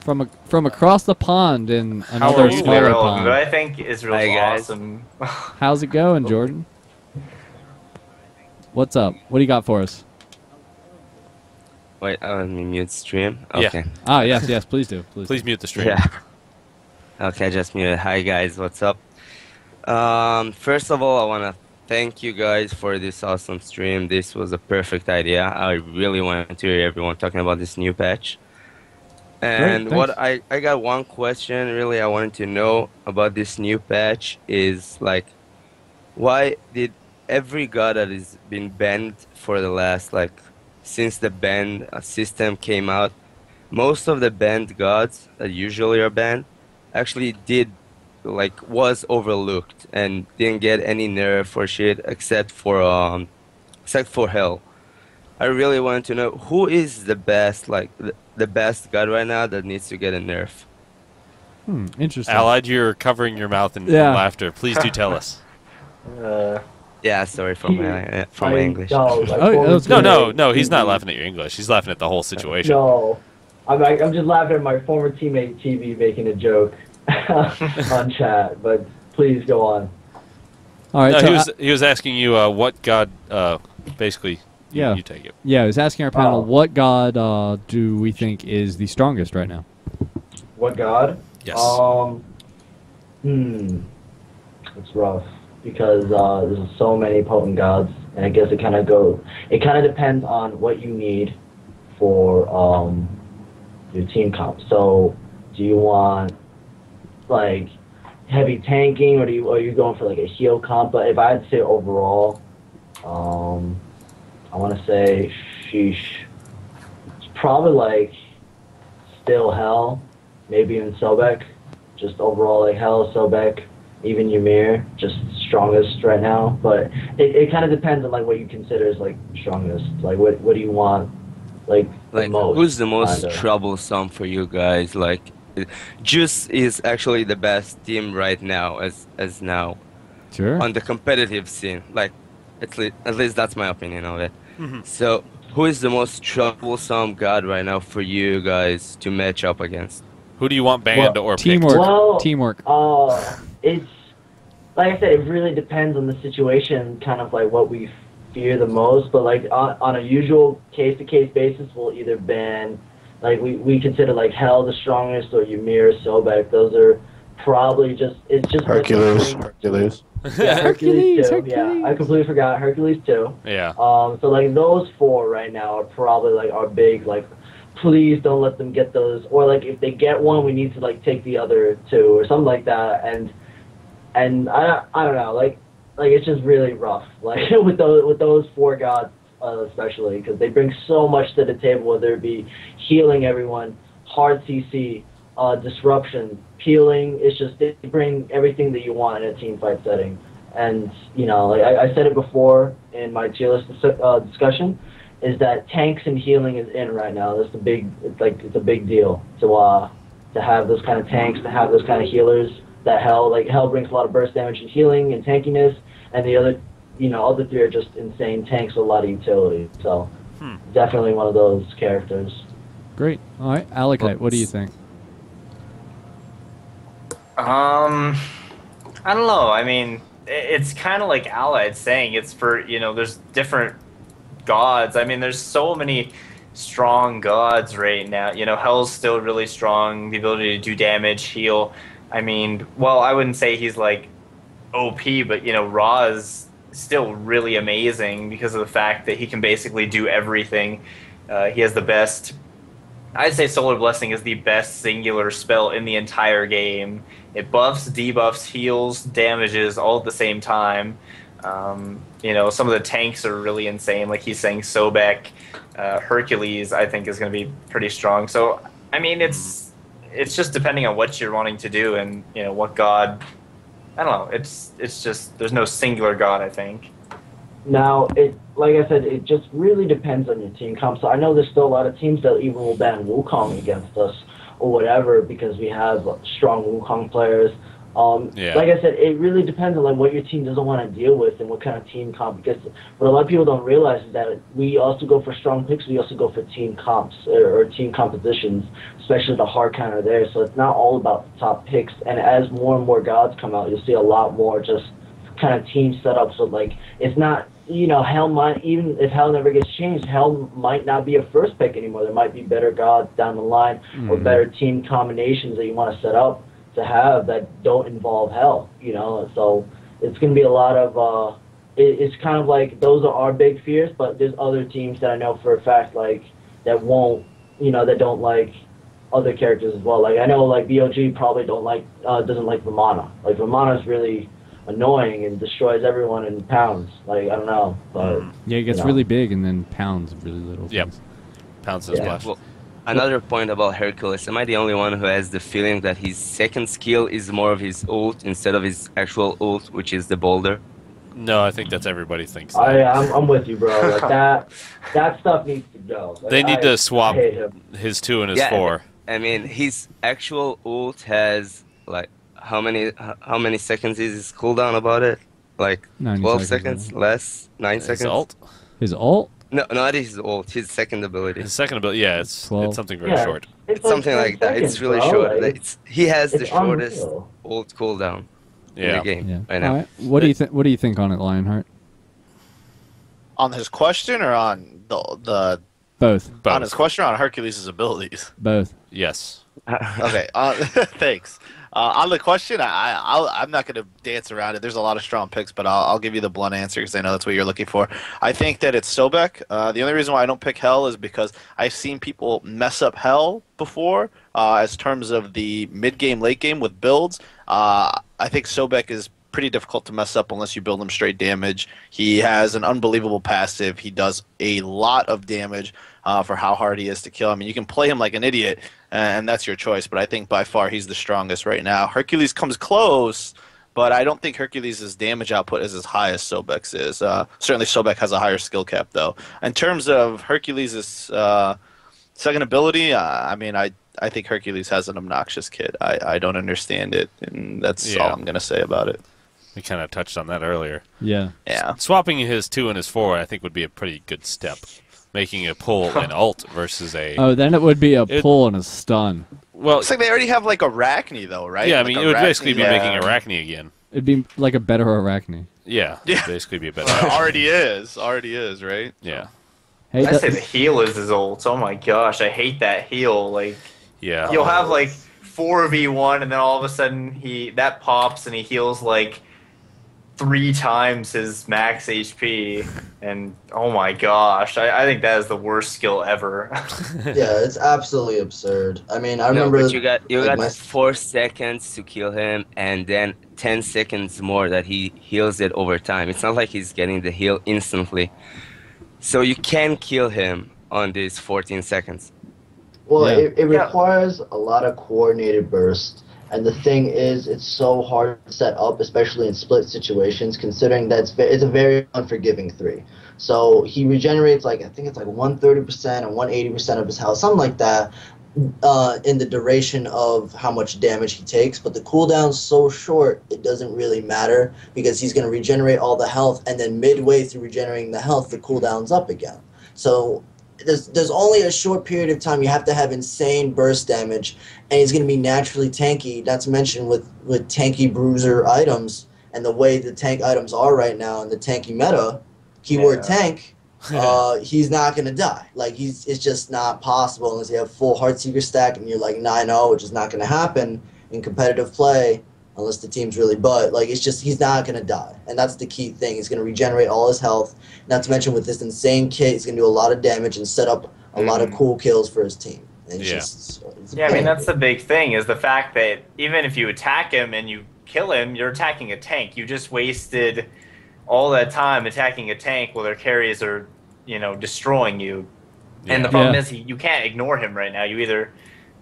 B: from across the pond in
A: How
B: another
A: are you
B: smaller
A: there?
B: pond.
G: But I think Israel's
K: Hi, guys.
G: awesome.
B: How's it going, Jordan? What's up? What do you got for us?
K: Wait, let me mute stream. Okay.
B: Ah, yes, please do.
A: Please mute the stream.
K: Yeah. Okay, just muted. Hi guys, what's up? First of all, I want to thank you guys for this awesome stream. This was a perfect idea. I really wanted to hear everyone talking about this new patch. And
B: Great,
K: what I got one question really I wanted to know about this new patch is like, why did every god that has been banned for the last since the ban system came out, most of the banned gods that usually are banned actually was overlooked and didn't get any nerf or shit except for hell. I really wanted to know who is the best the best god right now that needs to get a nerf.
B: Interesting.
A: Allied, you're covering your mouth in laughter. Please do tell us.
K: Yeah, sorry for my English.
A: No, he's not laughing at your English. He's laughing at the whole situation.
L: No, I'm just laughing at my former teammate TV making a joke on chat. But please go on.
B: All right.
A: No,
B: So
A: he was asking you what god basically.
B: Yeah.
A: You take it.
B: Yeah, I was asking our panel, what god do we think is the strongest right now?
L: What god?
A: Yes.
L: It's rough because there's so many potent gods, and I guess it kind of depends on what you need for your team comp. So, do you want heavy tanking, or are you going for a heal comp? But if I had to say overall, I want to say, sheesh, it's probably still Hell, maybe even Sobek. Just overall Hell, Sobek, even Ymir, just strongest right now. But it kind of depends on what you consider as strongest. What do you want the most?
K: Who's the most
L: kinda
K: troublesome for you guys? Juice is actually the best team right now as now.
B: Sure.
K: On the competitive scene, at least that's my opinion of it.
A: Mm-hmm.
K: So, who is the most troublesome god right now for you guys to match up against?
A: Who do you want banned or
B: teamwork?
A: picked?
L: Well,
B: Teamwork.
L: It's like I said, it really depends on the situation, kind of what we fear the most. But on a usual case-to-case basis, we'll either ban we consider Hell the strongest, or Ymir, Sobek. Those are probably just
M: Hercules.
L: Yeah, Hercules too. Yeah, I completely forgot Hercules too.
A: Yeah.
L: So those four right now are probably our big please don't let them get those, or if they get one, we need to take the other two or something like that. And I don't know, it's just really rough with those four gods especially, because they bring so much to the table, whether it be healing everyone, hard CC, disruption, peeling. It's just they bring everything that you want in a team fight setting. And I said it before in my tier list discussion, is that tanks and healing is in right now. That's it's a big deal to have those kind of tanks, to have those kind of healers. That Hell brings a lot of burst damage and healing and tankiness, and the other three are just insane tanks with a lot of utility. So definitely one of those characters.
B: Great. All right, Alakite, what do you think?
G: I don't know. I mean, it's kind of like Allied saying, it's for, there's different gods. I mean, there's so many strong gods right now. Hell's still really strong, the ability to do damage, heal. I mean, well, I wouldn't say he's OP, but Ra is still really amazing because of the fact that he can basically do everything. He has the best. I'd say Solar Blessing is the best singular spell in the entire game. It buffs, debuffs, heals, damages all at the same time. Some of the tanks are really insane. Like he's saying, Sobek, Hercules, I think is going to be pretty strong. So, I mean, it's just depending on what you're wanting to do and what god. I don't know. It's just there's no singular god, I think.
L: Now, like I said, it just really depends on your team comp. So I know there's still a lot of teams that even will ban Wukong against us or whatever because we have strong Wukong players. Like I said, it really depends on like what your team doesn't want to deal with and what kind of team comp. Because what a lot of people don't realize is that we also go for strong picks. We also go for team comps or team compositions, especially the hard counter there. So it's not all about the top picks. And as more and more gods come out, you'll see a lot more just kind of team setups. So like it's not. Hell might, even if Hell never gets changed, Hell might not be a first pick anymore. There might be better gods down the line or better team combinations that you want to set up to have that don't involve Hell, So it's going to be a lot of, it's kind of like those are our big fears, but there's other teams that I know for a fact, like, that won't, that don't like other characters as well. Like, I know, like, BOG probably doesn't like Vamana. Like, Vamana's really annoying and destroys everyone in pounds. Like, I don't know, but
B: yeah, it gets really big and then pounds really little.
A: Yep, pounds and splash.
K: Well, another point about Hercules: am I the only one who has the feeling that his second skill is more of his ult instead of his actual ult, which is the boulder?
A: No, I think that's everybody thinks that.
L: I'm with you, bro. Like that stuff needs to go. Like,
A: they need to swap his 2 and his 4.
K: I mean, his actual ult has like. How many seconds is his cooldown about it? Like 12 seconds? Less? 9 seconds?
A: His ult?
B: His ult?
K: No, not his ult. His second ability.
A: His second ability, yeah, it's something very short.
K: It's something like that. It's really short. He has the shortest ult cooldown in the game right now.
B: All right. What do you think on it, Lionheart?
F: On his question or on the
B: Both.
F: On his question or on Hercules' abilities?
B: Both.
A: Yes.
F: Okay. Thanks. On the question, I'm not going to dance around it. There's a lot of strong picks, but I'll give you the blunt answer because I know that's what you're looking for. I think that it's Sobek. The only reason why I don't pick Hell is because I've seen people mess up Hell before as terms of the mid-game, late-game with builds. I think Sobek is pretty difficult to mess up unless you build him straight damage. He has an unbelievable passive. He does a lot of damage for how hard he is to kill. I mean, you can play him like an idiot, and that's your choice, but I think by far he's the strongest right now. Hercules comes close, but I don't think Hercules' damage output is as high as Sobek's is. Certainly Sobek has a higher skill cap, though. In terms of Hercules' second ability, I mean, I think Hercules has an obnoxious kid. I don't understand it, and that's all I'm going to say about it.
A: We kind of touched on that earlier.
B: Yeah.
A: Swapping his 2 and his 4, I think, would be a pretty good step. Making a pull and ult versus a...
B: Oh, then it would be a pull and a stun.
F: Well, it's like they already have, like, Arachne, though, right?
A: Yeah, I
F: mean,
A: it would basically be making Arachne again.
B: It'd be like a better Arachne.
A: Yeah, it'd basically be a better Arachne.
F: Already is, right?
A: Yeah.
B: Hey,
G: I say the heal is his ult. Oh my gosh, I hate that heal. Like, you'll have, like, 4v1, and then all of a sudden that pops, and he heals, like... 3 times his max HP, and oh my gosh, I think that is the worst skill ever.
D: Yeah, it's absolutely absurd. I mean, I remember...
K: But you got 4 seconds to kill him, and then 10 seconds more that he heals it over time. It's not like he's getting the heal instantly. So you can kill him on these 14 seconds.
D: Well, it requires a lot of coordinated bursts. And the thing is, it's so hard to set up, especially in split situations, considering that it's a very unforgiving 3. So he regenerates, like, I think it's like 130% and 180% of his health, something like that, in the duration of how much damage he takes. But the cooldown's so short, it doesn't really matter, because he's going to regenerate all the health, and then midway through regenerating the health, the cooldown's up again. So... There's only a short period of time you have to have insane burst damage, and he's going to be naturally tanky. Not to mention with tanky bruiser items and the way the tank items are right now in the tanky meta, keyword tank, he's not going to die. Like, it's just not possible unless you have full Heartseeker stack and you're like 9-0, which is not going to happen in competitive play unless the team's really butt. Like, it's just, he's not going to die. And that's the key thing. He's going to regenerate all his health. Not to mention with this insane kit, he's going to do a lot of damage and set up a lot of cool kills for his team. And it's
G: I mean, that's the big thing, is the fact that even if you attack him and you kill him, you're attacking a tank. You just wasted all that time attacking a tank while their carries are, destroying you. Yeah. And the problem is you can't ignore him right now. You either,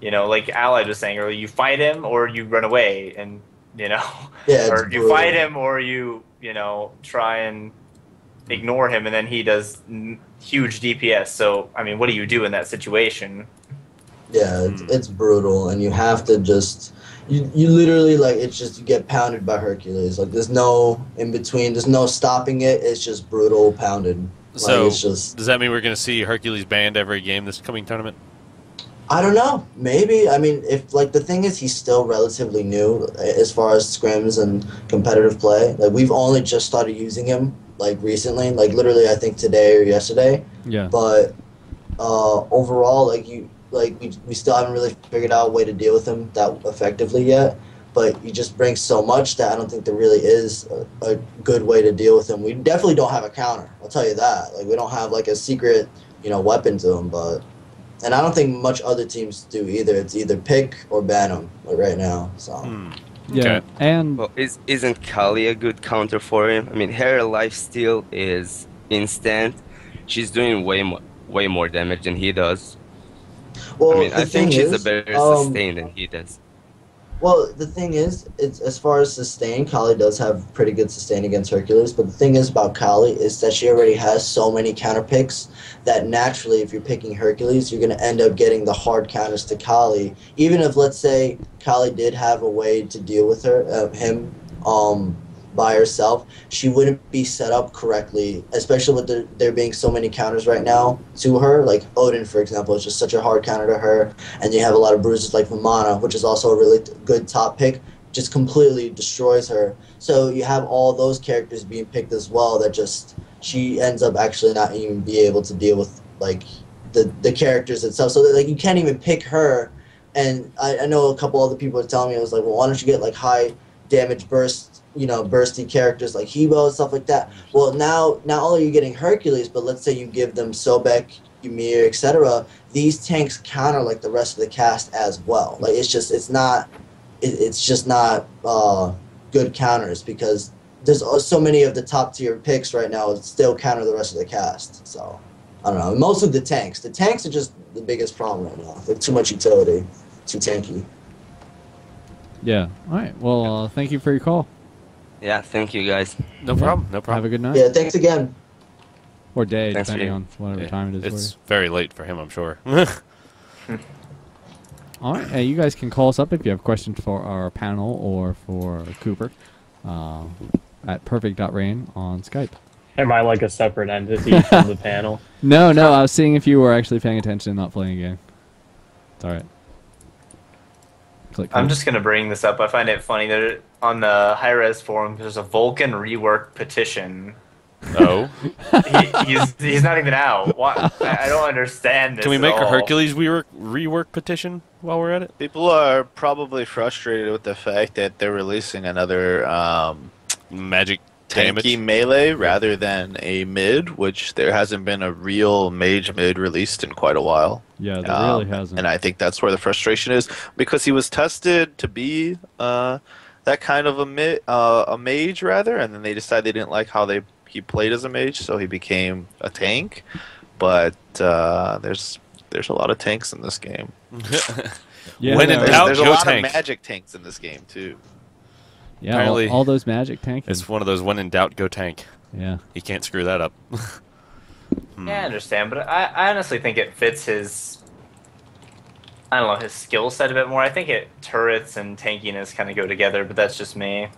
G: like Allied was saying earlier, you fight him or you run away, and or you fight him or you try and ignore him, and then he does huge DPS. So I mean, what do you do in that situation?
D: Yeah, it's brutal, and you have to just you literally like it's just you get pounded by Hercules. Like there's no in between. There's no stopping it. It's just brutal pounded.
A: So
D: like, it's just,
A: does that mean we're going to see Hercules banned every game this coming tournament?
D: I don't know. Maybe. I mean, if like the thing is, he's still relatively new as far as scrims and competitive play. Like we've only just started using him like recently. Like literally, I think today or yesterday.
B: Yeah.
D: But overall, we still haven't really figured out a way to deal with him that effectively yet. But he just brings so much that I don't think there really is a good way to deal with him. We definitely don't have a counter. I'll tell you that. Like we don't have like a secret, weapon to him. And I don't think much other teams do either. It's either pick or ban him right now. So.
B: Yeah,
A: Okay.
B: and
K: Well, isn't Kali a good counter for him? I mean, her lifesteal is instant. She's doing way more damage than he does.
D: Well,
K: I mean, I think she's a
D: is,
K: better sustain than he does.
D: Well, the thing is, it's as far as sustain, Kali does have pretty good sustain against Hercules. But the thing is about Kali is that she already has so many counter picks that naturally, if you're picking Hercules, you're going to end up getting the hard counters to Kali. Even if, let's say, Kali did have a way to deal with him by herself, she wouldn't be set up correctly, especially with there being so many counters right now to her. Like Odin, for example, is just such a hard counter to her, and you have a lot of bruises like Vamana, which is also a really good top pick, just completely destroys her. So you have all those characters being picked as well that just she ends up actually not even be able to deal with like the characters itself. So that, like you can't even pick her. And I know a couple other people are telling me, I was like, well, why don't you get like high damage burst, bursty characters like Hebo and stuff like that. Well, now not only are you getting Hercules, but let's say you give them Sobek, Ymir, etc. These tanks counter like the rest of the cast as well. Like it's just not good counters because there's so many of the top tier picks right now that still counter the rest of the cast. So I don't know. Mostly the tanks. The tanks are just the biggest problem right now. Like too much utility, too tanky.
B: yeah. All right. Well, thank you for your call.
K: Yeah, thank you guys.
A: No problem. No problem.
B: Have a good night.
D: Yeah, thanks again.
B: Or day,
K: Thanks,
B: depending
K: Ian.
B: on whatever
A: Yeah,
B: time it is.
A: it's very late for him, I'm sure.
B: All right. Hey, you guys can call us up if you have questions for our panel or for Cooper at perfect.rain on Skype.
E: Am I like a separate entity from the panel?
B: No, I was seeing if you were actually paying attention and not playing a game. It's all right. Click.
G: I'm just gonna bring this up. I find it funny that on the hi-rez forum there's a Vulcan rework petition.
A: Oh,
G: he's not even out. Why? I don't understand this.
A: can we
G: at
A: make a
G: all.
A: Hercules rework petition while we're at it?
F: People are probably frustrated with the fact that they're releasing another
A: Magic
F: tanky
A: damage.
F: melee rather than a mid, which there hasn't been a real mage mid released in quite a while.
B: Yeah, there really hasn't.
F: And I think that's where the frustration is because he was tested to be that kind of a mage rather, and then they decided they didn't like how he played as a mage, so he became a tank. But there's a lot of tanks in this game.
B: Yeah,
A: When in doubt,
F: there's a
A: go
F: lot
A: tank.
F: of magic tanks in this game too.
B: Yeah,
A: Apparently-
B: all those magic tanking.
A: It's one of those when in doubt, go tank.
B: Yeah.
A: He can't screw that up.
G: Yeah, I understand, but I honestly think it fits his. I don't know, his skill set a bit more. I think turrets and tankiness kind of go together, but that's just me.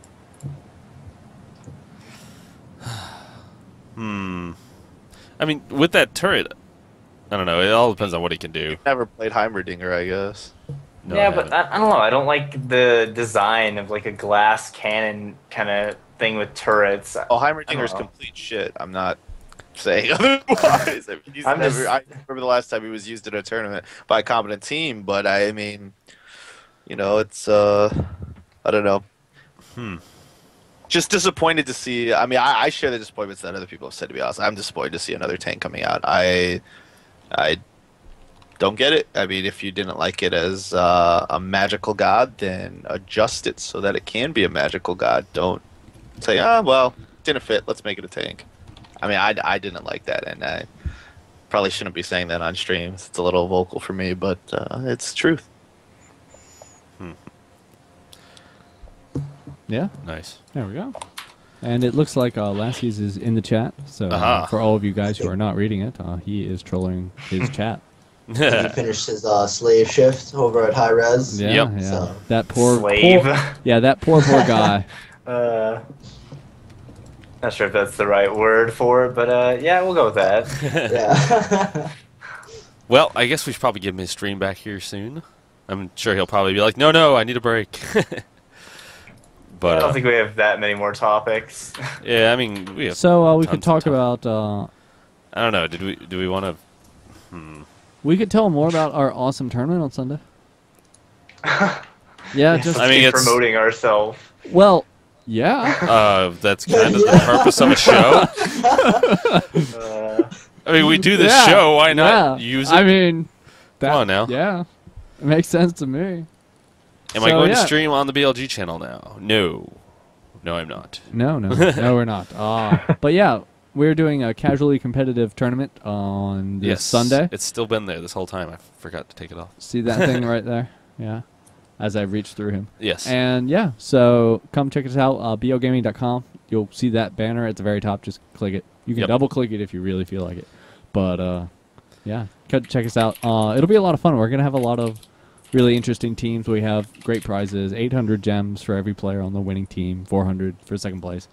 A: I mean, with that turret, I don't know. It all depends on what he can do.
F: Never played Heimerdinger, I guess.
A: No,
G: yeah,
A: I
G: but
A: haven't.
G: I don't know. I don't like the design of like a glass cannon kind of thing with turrets.
F: Oh,
G: I
F: Heimerdinger's
G: don't know.
F: complete shit. I'm not saying otherwise. I mean,
G: I'm just-
F: I remember the last time he was used in a tournament by a competent team, but I mean, it's I don't know. Just disappointed to see. I mean, I share the disappointments that other people have said. To be honest, I'm disappointed to see another tank coming out. I don't get it. I mean, if you didn't like it as a magical god, then adjust it so that it can be a magical god. Don't say, well, didn't fit. Let's make it a tank. I mean, I didn't like that, and I probably shouldn't be saying that on stream. It's a little vocal for me, but it's truth.
B: Yeah.
A: Nice.
B: There we go. And it looks like Lassies is in the chat. So
A: Aha.
B: for all of you guys who are not reading it, he is trolling his chat.
D: He finished his slave shift over at hi-rez.
B: Yeah,
A: Yep.
B: yeah.
D: So.
B: That poor
G: Slave.
B: that poor guy.
G: Not sure if that's the right word for it, but yeah, we'll go with that.
D: Yeah.
A: Well, I guess we should probably give him his stream back here soon. I'm sure he'll probably be like, no, I need a break. But
G: I don't think we have that many more topics.
A: yeah, I mean, we have
B: So we
A: tons
B: could
A: of
B: talk
A: time.
B: about.
A: I don't know. Do we want to?
B: We could tell more about our awesome tournament on Sunday. Yeah, just.
A: I mean,
G: keep
A: it's
G: promoting ourselves.
B: Well, yeah.
A: That's kind of the purpose of a show. I mean, we do this
B: Yeah,
A: show. Why not
B: yeah.
A: use it?
B: I mean,
A: Come on now.
B: Yeah, it makes sense to me.
A: Am I going to stream on the BLG channel now? No, I'm not.
B: No, we're not. But yeah, we're doing a casually competitive tournament on this Sunday.
A: It's still been there this whole time. I forgot to take it off.
B: See that thing right there? Yeah. As I reach through him.
A: Yes.
B: And yeah, so come check us out, bogaming.com. You'll see that banner at the very top. Just click it. You can double click it if you really feel like it. But yeah, check us out. It'll be a lot of fun. We're going to have a lot of really interesting teams. We have great prizes, 800 gems for every player on the winning team, 400 for second place.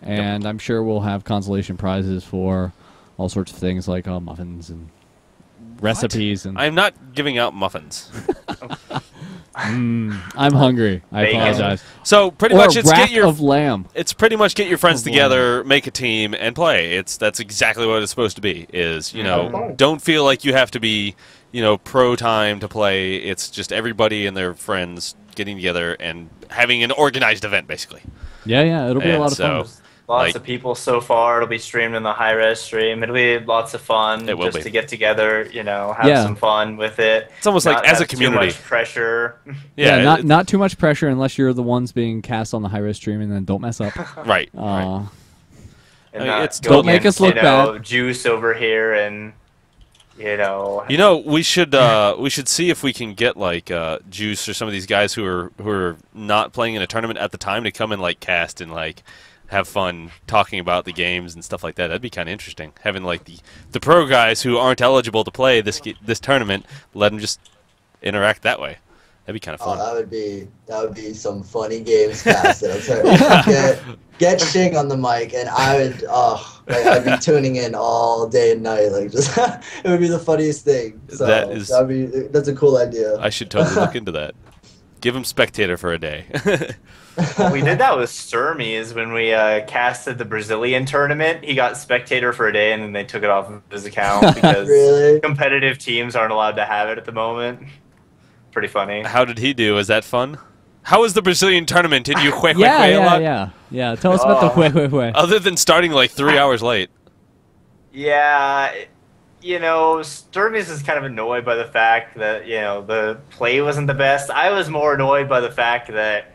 B: And I'm sure we'll have consolation prizes for all sorts of things like muffins and recipes. And
A: I'm not giving out muffins.
B: I'm hungry. I apologize.
A: So pretty much it's
B: rack of lamb.
A: It's pretty much get your friends together, make a team, and play. That's exactly what it's supposed to be. Is don't feel like you have to be pro time to play. It's just everybody and their friends getting together and having an organized event, basically.
B: Yeah, it'll be a lot of fun.
G: Lots of people so far. It'll be streamed in the hi-rez stream. It'll be lots of fun just to get together, have some fun with it.
A: It's almost like as a community.
G: Too much pressure.
B: Yeah, not too much pressure unless you're the ones being cast on the hi-rez stream, and then don't mess up.
A: Right.
G: And
B: don't make us look bad.
G: Juice over here and
A: we should see if we can get like Juice or some of these guys who are not playing in a tournament at the time to come and like cast and like have fun talking about the games and stuff like that. That'd be kind of interesting. Having like the pro guys who aren't eligible to play this tournament, let them just interact that way. That'd be kind of fun.
D: That would be some funny games casted. I'm sorry. Get Shing on the mic, and I'd be tuning in all day and night. Like just it would be the funniest thing. So that's a cool idea.
A: I should totally look into that. Give him spectator for a day.
G: We did that with Sturmies when we casted the Brazilian tournament. He got spectator for a day, and then they took it off of his account because competitive teams aren't allowed to have it at the moment. Pretty funny.
A: How did he do? Was that fun? How was the Brazilian tournament? Did you a lot?
B: Yeah. Tell us about the hue.
A: Other than starting like 3 hours late.
G: Yeah, Sturmies is kind of annoyed by the fact that the play wasn't the best. I was more annoyed by the fact that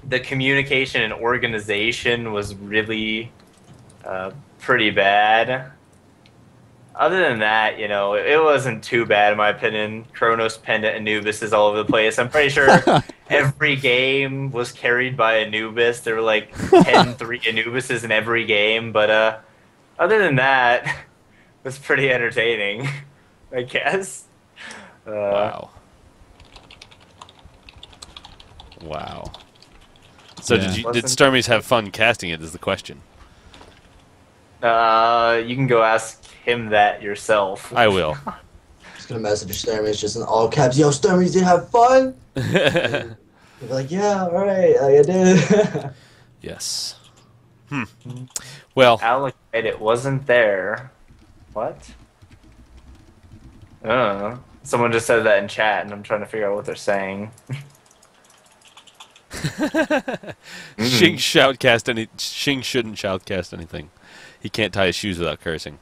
G: the communication and organization was really pretty bad. Other than that, it wasn't too bad in my opinion. Kronos, Pendant, Anubis is all over the place. I'm pretty sure every game was carried by Anubis. There were like 10-3 Anubises in every game, but other than that, it was pretty entertaining, I guess.
A: Wow. So did Sturmies have fun casting it is the question.
G: You can go ask him that yourself.
A: I will.
D: Just gonna message Sturmies just in all caps. Yo, Sturmies, did you have fun? You'll be like, yeah, all right, I did.
A: Yes. Well,
G: Alec, it wasn't there. What? Someone just said that in chat, and I'm trying to figure out what they're saying.
A: Shing shouldn't shoutcast anything. He can't tie his shoes without cursing.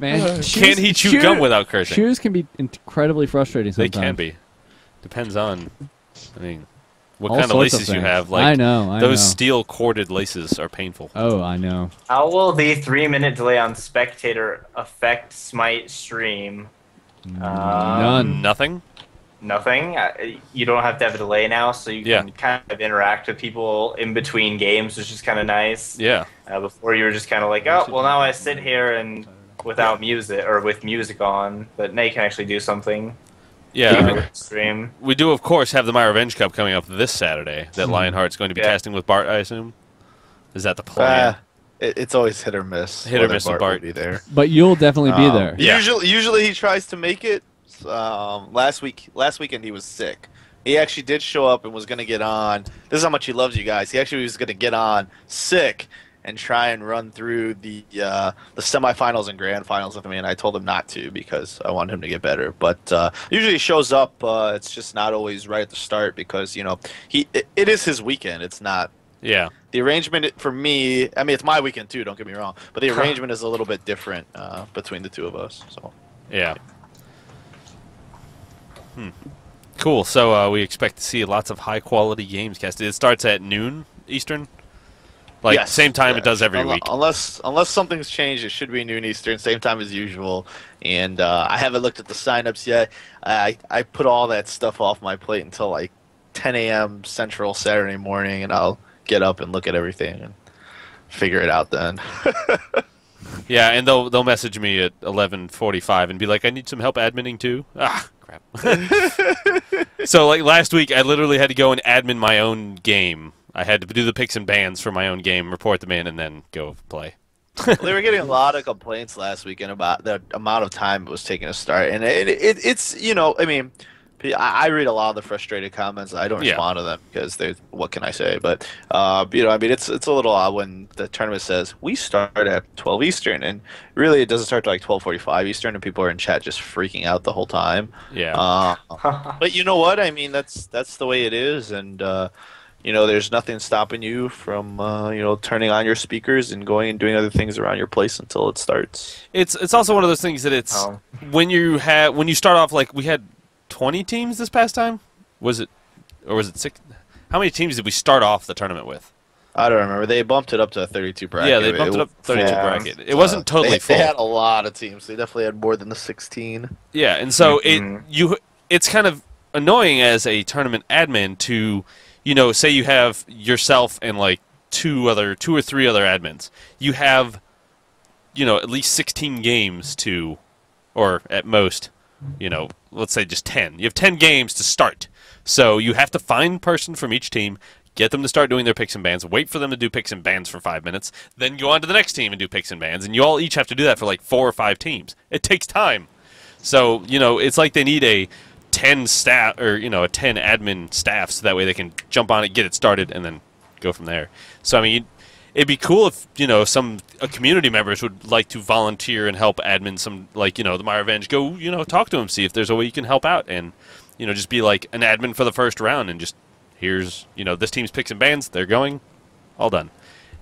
B: Man,
A: can he chew gum without cursing?
B: Shoes can be incredibly frustrating sometimes.
A: They can be. Depends on, what
B: All
A: kind of
B: sorts
A: laces
B: of
A: you
B: things.
A: have. Like
B: I know.
A: Those steel corded laces are painful.
B: Oh, I know.
G: How will the 3-minute delay on spectator affect Smite stream?
B: None.
A: Nothing?
G: Nothing? You don't have to have a delay now, so you can kind of interact with people in between games, which is kind of nice.
A: Yeah.
G: Before you were just kind of like, oh, well, now I sit here and without music or with music on, but now you can actually do something.
A: Yeah,
G: stream.
A: We do, of course, have the MyRevenge Cup coming up this Saturday that Lionheart's going to be casting with Bart, I assume. Is that the plan?
F: It's always hit or miss.
A: Hit or miss with Bart.
F: Will be there.
B: But you'll definitely be there.
F: Usually he tries to make it. Last weekend he was sick. He actually did show up and was going to get on. This is how much he loves you guys. He actually was going to get on sick and try and run through the semifinals and grand finals with me, and I told him not to because I wanted him to get better. But usually he shows up. It's just not always right at the start because it is his weekend. It's not.
A: Yeah.
F: The arrangement for me, I mean, it's my weekend too. Don't get me wrong, but the arrangement is a little bit different between the two of us. So.
A: Yeah. Cool. So we expect to see lots of high-quality games casted. It starts at noon Eastern?
F: Yes,
A: same time it does every week.
F: Unless something's changed, it should be noon Eastern, same time as usual. And I haven't looked at the signups yet. I put all that stuff off my plate until like 10 a.m. Central Saturday morning, and I'll get up and look at everything and figure it out then.
A: Yeah, and they'll message me at 11:45 and be like, "I need some help adminning too." Ah, crap. So like last week, I literally had to go and admin my own game. I had to do the picks and bans for my own game, report them in, and then go play.
F: Well, they were getting a lot of complaints last weekend about the amount of time it was taking to start, and it's I mean, I read a lot of the frustrated comments. I don't respond to them because what can I say? But I mean, it's a little odd when the tournament says we start at 12 Eastern, and really it doesn't start till like 12:45 Eastern, and people are in chat just freaking out the whole time.
A: Yeah.
F: But you know what? I mean, that's the way it is, and there's nothing stopping you from turning on your speakers and going and doing other things around your place until it starts.
A: It's also one of those things that it's when you start off like we had 20 teams this past time? Was it 6? How many teams did we start off the tournament with?
F: I don't remember. They bumped it up to a 32 bracket.
A: Yeah, they bumped it up to 32 bracket. It wasn't totally full.
F: They had a lot of teams. They definitely had more than the 16.
A: Yeah, and so it's kind of annoying as a tournament admin to, say you have yourself and like two or three other admins. You have, at least 16 games to, or at most, let's say just 10. You have 10 games to start. So you have to find a person from each team, get them to start doing their picks and bans, wait for them to do picks and bans for 5 minutes, then go on to the next team and do picks and bans. And you all each have to do that for like 4 or 5 teams. It takes time. So, it's like they need a 10 staff or, a 10 admin staff so that way they can jump on it, get it started, and then go from there. So, I mean, it'd be cool if, some community members would like to volunteer and help admin some, like, the MyRevenge. Go, talk to them, see if there's a way you can help out. And, just be like an admin for the first round and just, here's, this team's picks and bans. They're going. All done.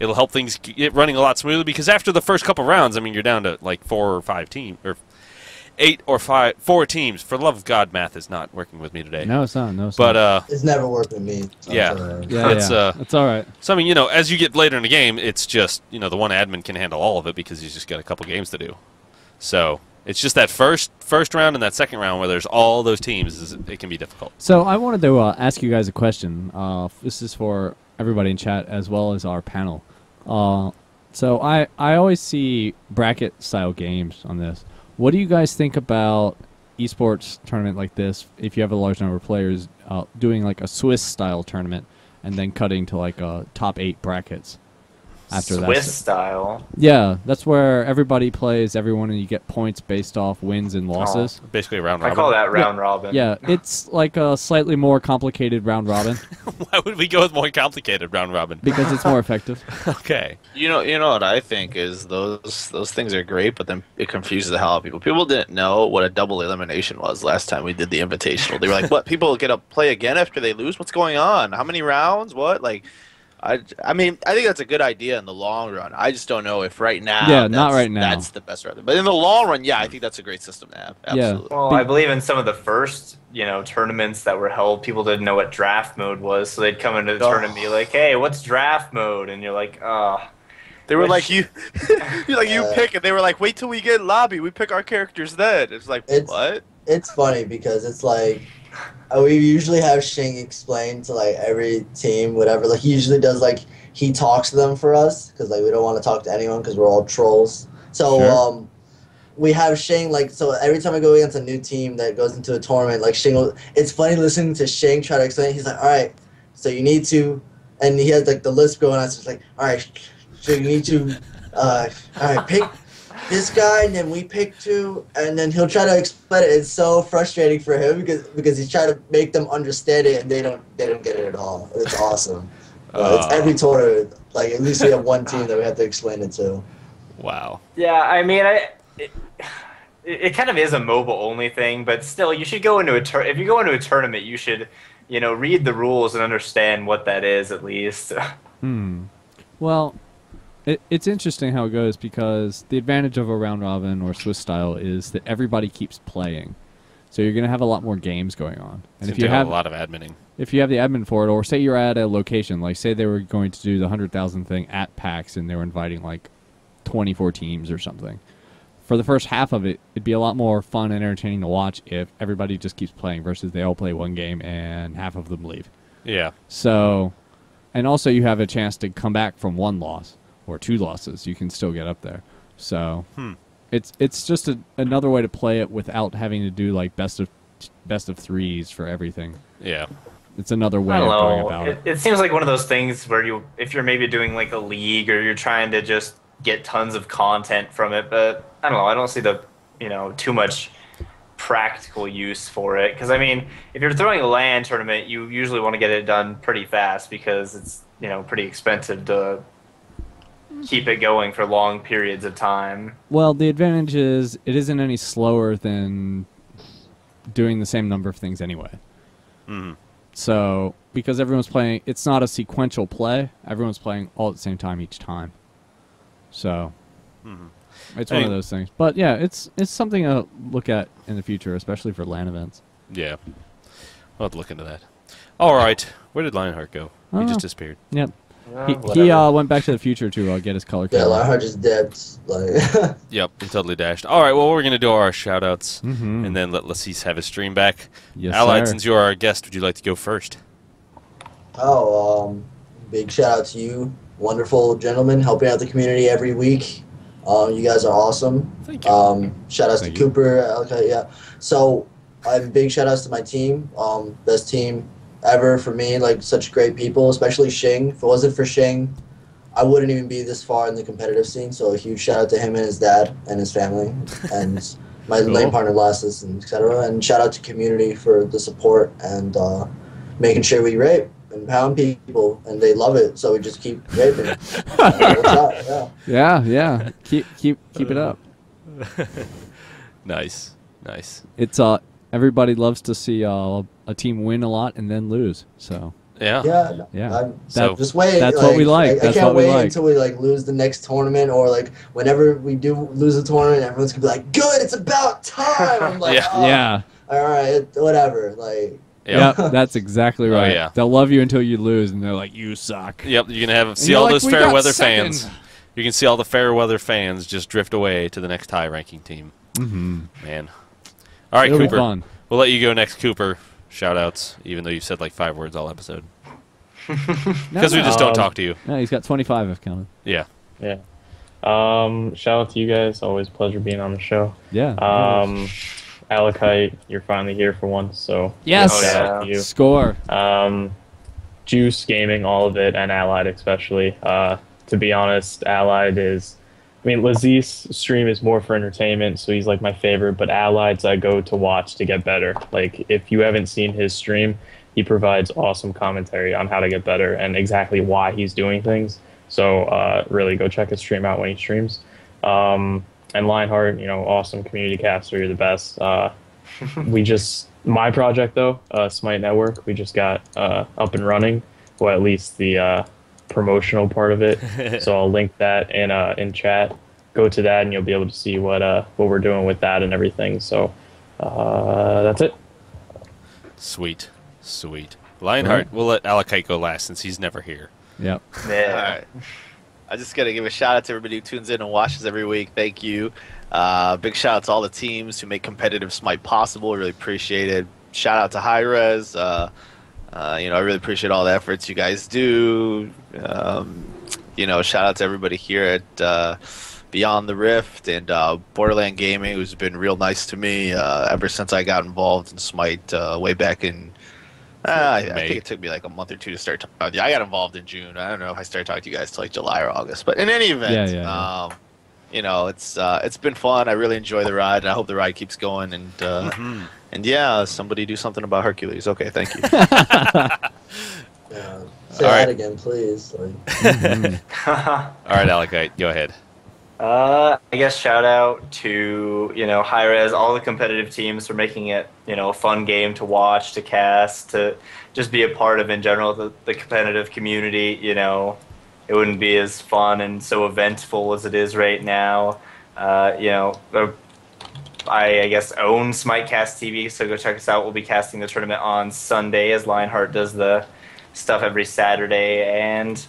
A: It'll help things get running a lot smoother because after the first couple rounds, I mean, you're down to like 4 or 5 teams, or 8 or 4 teams. For the love of God, math is not working with me today.
B: No, it's not. No, it's
A: not.
B: But
D: it's never worked with me. So
B: it's all right.
A: So I mean, as you get later in the game, it's just the one admin can handle all of it because he's just got a couple games to do. So it's just that first round and that second round where there's all those teams. It can be difficult.
B: So I wanted to ask you guys a question. This is for everybody in chat as well as our panel. So I always see bracket style games on this. What do you guys think about esports tournament like this? If you have a large number of players, doing like a Swiss style tournament and then cutting to like a top 8 brackets after that.
G: Swiss style.
B: Yeah, that's where everybody plays everyone and you get points based off wins and losses.
A: Basically a round robin.
G: I call that round robin.
B: Yeah, it's like a slightly more complicated round robin.
A: Why would we go with more complicated round robin?
B: Because it's more effective.
A: Okay.
F: You know what I think is those things are great, but then it confuses the hell out of people. People didn't know what a double elimination was last time we did the invitational. They were like, "What? People get to play again after they lose? What's going on? How many rounds? What?" Like, I mean, I think that's a good idea in the long run. I just don't know if right now.
B: Yeah, not right now.
F: That's the best route. But in the long run, yeah, I think that's a great system to have. Absolutely.
G: Yeah. Well, I believe in some of the first, tournaments that were held, people didn't know what draft mode was, so they'd come into the tournament and be like, "Hey, what's draft mode?" And you're like, "Oh."
F: They were like, you pick, and they were like, "Wait till we get lobby. We pick our characters then." It's like, what?
D: It's funny because it's like. We usually have Shing explain to like every team whatever. Like he usually does he talks to them for us because like we don't want to talk to anyone because we're all trolls. So we have Shing, like, so every time I go against a new team that goes into a tournament, like, Shing will, it's funny listening to Shing try to explain. He's like, all right, so you need to, and he has, like, the list going on, so it's like, all right, so you need to, all right, pick this guy, and then we pick two, and then he'll try to explain it. It's so frustrating for him because he's trying to make them understand it, and they don't get it at all. It's awesome. It's every tournament. Like, at least we have one team that we have to explain it to.
A: Wow.
G: Yeah, I mean, it kind of is a mobile only thing, but still, you should go into if you go into a tournament, you should, read the rules and understand what that is at least.
B: Well, it's interesting how it goes because the advantage of a round robin or Swiss style is that everybody keeps playing, so you're going to have a lot more games going on. And if you have
A: a lot of adminning,
B: if you have the admin for it, or say you're at a location, like say they were going to do the 100,000 thing at PAX and they were inviting like 24 teams or something. For the first half of it, it'd be a lot more fun and entertaining to watch if everybody just keeps playing versus they all play one game and half of them leave.
A: Yeah.
B: So, and also you have a chance to come back from one loss or two losses. You can still get up there. So, it's just another way to play it without having to do like best of threes for everything.
A: Yeah.
B: It's another way of going about it.
G: It seems like one of those things where if you're maybe doing like a league or you're trying to just get tons of content from it, but I don't know. I don't see the too much practical use for it because I mean, if you're throwing a LAN tournament, you usually want to get it done pretty fast because it's pretty expensive to keep it going for long periods of time.
B: Well, the advantage is it isn't any slower than doing the same number of things anyway. So because everyone's playing, it's not a sequential play. Everyone's playing all at the same time each time. So it's one of those things. But yeah, it's something to look at in the future, especially for LAN events.
A: Yeah. I'll have to look into that. All right. Where did Lionheart go? He just disappeared.
B: Yep. He went back to the future to get his color.
D: Yeah, Lionheart just dipped. Like
A: Yep, he totally dashed. All right, well, we're going to do our shout-outs, and then let Lacis have his stream back.
B: Yes,
A: Allied,
B: sir.
A: since you are our guest, would you like to go first?
D: Big shout out to you, wonderful gentlemen, helping out the community every week. You guys are awesome.
A: Thank you.
D: Shout outs to Cooper. Okay, yeah. So, big shout outs to my team. Best team ever for me. Like, such great people, especially Shing. If it wasn't for Shing, I wouldn't even be this far in the competitive scene. So, a huge shout out to him and his dad and his family and my lane partner, Lassus, and etc. And shout out to community for the support and making sure we rape and pound people, and they love it. So we just keep raping.
B: Yeah. Keep it up.
A: Nice.
B: It's everybody loves to see a team win a lot and then lose. So
A: yeah.
D: Just wait.
B: That's what we like.
D: I can't wait until we lose the next tournament, or whenever we do lose a tournament, everyone's gonna be like, "Good, it's about time." I'm like,
B: yeah.
D: All right, whatever.
B: Yeah, that's exactly right.
A: Oh, yeah.
B: They'll love you until you lose, and they're like, "You suck."
A: Yep, you're gonna see all those fair weather fans. You can see all the fair weather fans just drift away to the next high ranking team. Man. All right,
B: It'll be
A: Cooper.
B: fun.
A: We'll let you go next, Cooper. Shout outs, even though you've said like 5 words all episode. Because we just don't talk to you.
B: No, he's got 25 if counted.
A: Yeah.
E: Shout out to you guys. Always a pleasure being on the show.
B: Yeah.
E: Alakite, you're finally here for once, so
B: yes,
E: shout out to you.
B: Score.
E: Juice Gaming, all of it, and Allied especially. To be honest, Allied is, Laziz stream is more for entertainment, so he's like my favorite, but Allied's I go to watch to get better. Like, if you haven't seen his stream, he provides awesome commentary on how to get better and exactly why he's doing things. So really go check his stream out when he streams. And Lionheart, awesome community caster, you're the best. My project though, Smite Network, we just got up and running, or at least the promotional part of it. So I'll link that in chat. Go to that and you'll be able to see what we're doing with that and everything. So that's it.
A: Sweet. Lionheart, we'll let Alakite go last since he's never here.
B: Yep.
F: Yeah. All right. I just got to give a shout out to everybody who tunes in and watches every week. Thank you. Big shout out to all the teams who make competitive Smite possible. Really appreciate it. Shout out to hi-rez. I really appreciate all the efforts you guys do. Shout out to everybody here at Beyond the Rift and Borderland Gaming, who's been real nice to me ever since I got involved in Smite way back in. I think it took me like a month or two to start talking to you. I got involved in June. I don't know if I started talking to you guys till like July or August. But in any event, you know, it's been fun. I really enjoy the ride, and I hope the ride keeps going. And and yeah, somebody do something about Hercules. Okay, thank you.
D: Say that again, please. Like.
A: All right, Alec, go ahead.
G: I guess shout out to, you know, hi-rez, all the competitive teams for making it, you know, a fun game to watch, to cast, to just be a part of in general, the competitive community. You know, it wouldn't be as fun and so eventful as it is right now. You know, I guess own Smitecast TV, so go check us out. We'll be casting the tournament on Sunday as Lionheart does the stuff every Saturday, and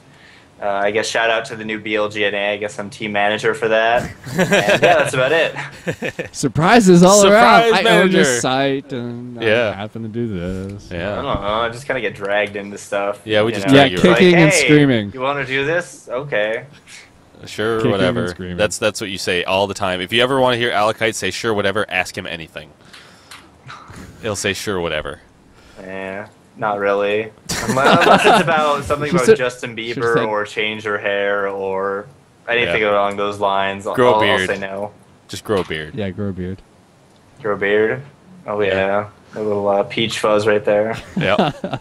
G: I guess shout out to the new BLGNA. I guess I'm team manager for that. And yeah, that's about it.
B: Surprises all
A: Surprise
B: around.
A: manager.
B: I own this site and I happen to do this.
G: I don't know. I just kind of get dragged into stuff.
A: Yeah, we just
B: drag you kicking and screaming.
G: You want to do this? Okay.
A: Sure,
B: Kicking
A: whatever.
B: and screaming.
A: That's what you say all the time. If you ever want to hear Alekite say sure, whatever, ask him anything. He'll say sure, whatever.
G: Yeah. Not really. Unless it's about something about Justin Bieber or change your hair or anything along those lines.
A: Grow a beard.
G: I'll say no.
A: Just grow a beard.
B: Yeah, grow a beard.
G: Grow a beard? Oh, yeah. A little peach fuzz right there.
A: Yep.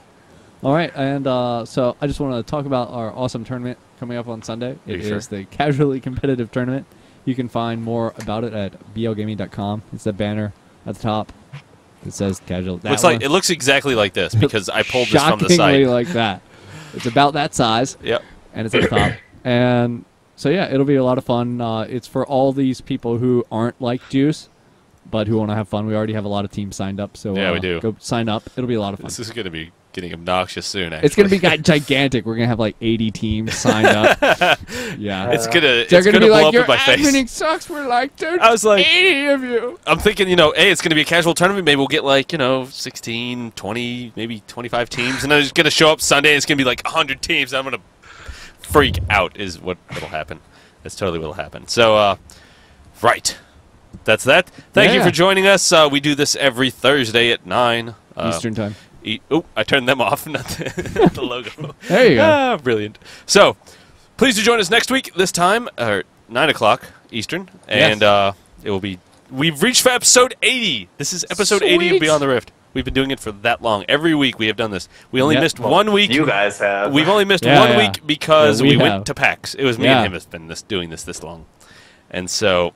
B: All right, and so I just want to talk about our awesome tournament coming up on Sunday. It is the Casually Competitive Tournament. You can find more about it at blgaming.com. It's the banner at the top. It says casual.
A: It looks exactly like this because I pulled this from the site.
B: Shockingly like that. It's about that size.
A: Yep.
B: And it's at the top. And so yeah, it'll be a lot of fun. It's for all these people who aren't like Juice, but who want to have fun. We already have a lot of teams signed up, so
A: yeah, we do.
B: Go sign up. It'll be a lot of fun.
A: This is going to be getting obnoxious soon. Actually,
B: it's going to be gigantic. We're going to have like 80 teams signed up. Yeah,
A: it's gonna
B: be
A: blow
B: like,
A: up
B: your
A: in my face.
B: adminning sucks. We're like, dude,
A: I was like,
B: 80 of you.
A: I'm thinking, you know, hey, it's going to be a casual tournament. Maybe we'll get like, you know, 16, 20, maybe 25 teams, and then it's going to show up Sunday. And it's going to be like 100 teams. And I'm going to freak out. Is what will happen. That's totally what will happen. So, right. That's that. Thank you for joining us. We do this every Thursday at 9
B: Eastern time.
A: Oh, I turned them off, not the logo.
B: There you go.
A: Ah, brilliant. So, please do join us next week, this time, 9 o'clock Eastern. And it will be... We've reached for episode 80. This is episode 80 of Beyond the Rift. We've been doing it for that long. Every week we have done this. We only missed 1 week.
G: You guys have.
A: We've only missed 1 week because we went to PAX. It was me and him has been doing this long. And so...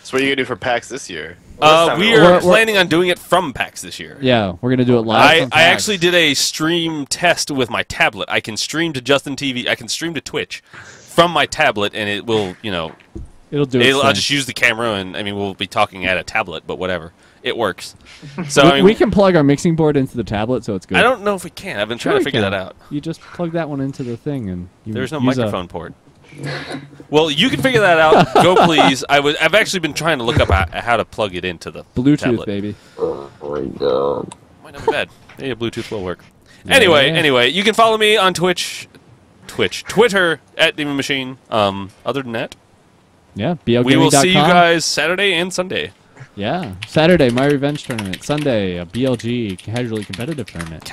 F: So what are you going to do for PAX this year?
A: We are planning on doing it from PAX this year.
B: Yeah, we're going to do it live.
A: I actually did a stream test with my tablet. I can stream to Justin TV. I can stream to Twitch from my tablet, and it will, you know... I'll just use the camera, and, I mean, we'll be talking at a tablet, but whatever. It works. So
B: we can plug our mixing board into the tablet, so it's good.
A: I don't know if we can. I've been trying to figure that out.
B: You just plug that one into the thing, and
A: there's no microphone port. Well, you can figure that out. Go, please. I've actually been trying to look up how to plug it into the
B: Bluetooth,
A: tablet.
B: baby.
K: Oh my god.
A: Might not be bad. Maybe Bluetooth will work. Yeah. Anyway, you can follow me on Twitter at Demon Machine. Other than that,
B: we
A: will see you guys Saturday and Sunday.
B: Yeah, Saturday, MyRevenge tournament. Sunday, a BLG Casually Competitive tournament.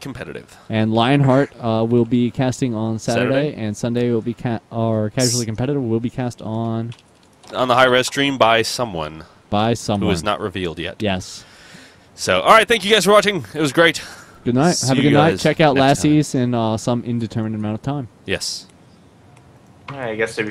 A: Competitive.
B: And Lionheart will be casting on Saturday, and Sunday will be our Casually Competitive will be cast on
A: the hi-rez stream by someone.
B: Who
A: is not revealed yet.
B: Yes.
A: So, all right, thank you guys for watching. It was great.
B: Good night. Have a good night. Check out Lassies in some indeterminate amount of time.
A: Yes.
G: I guess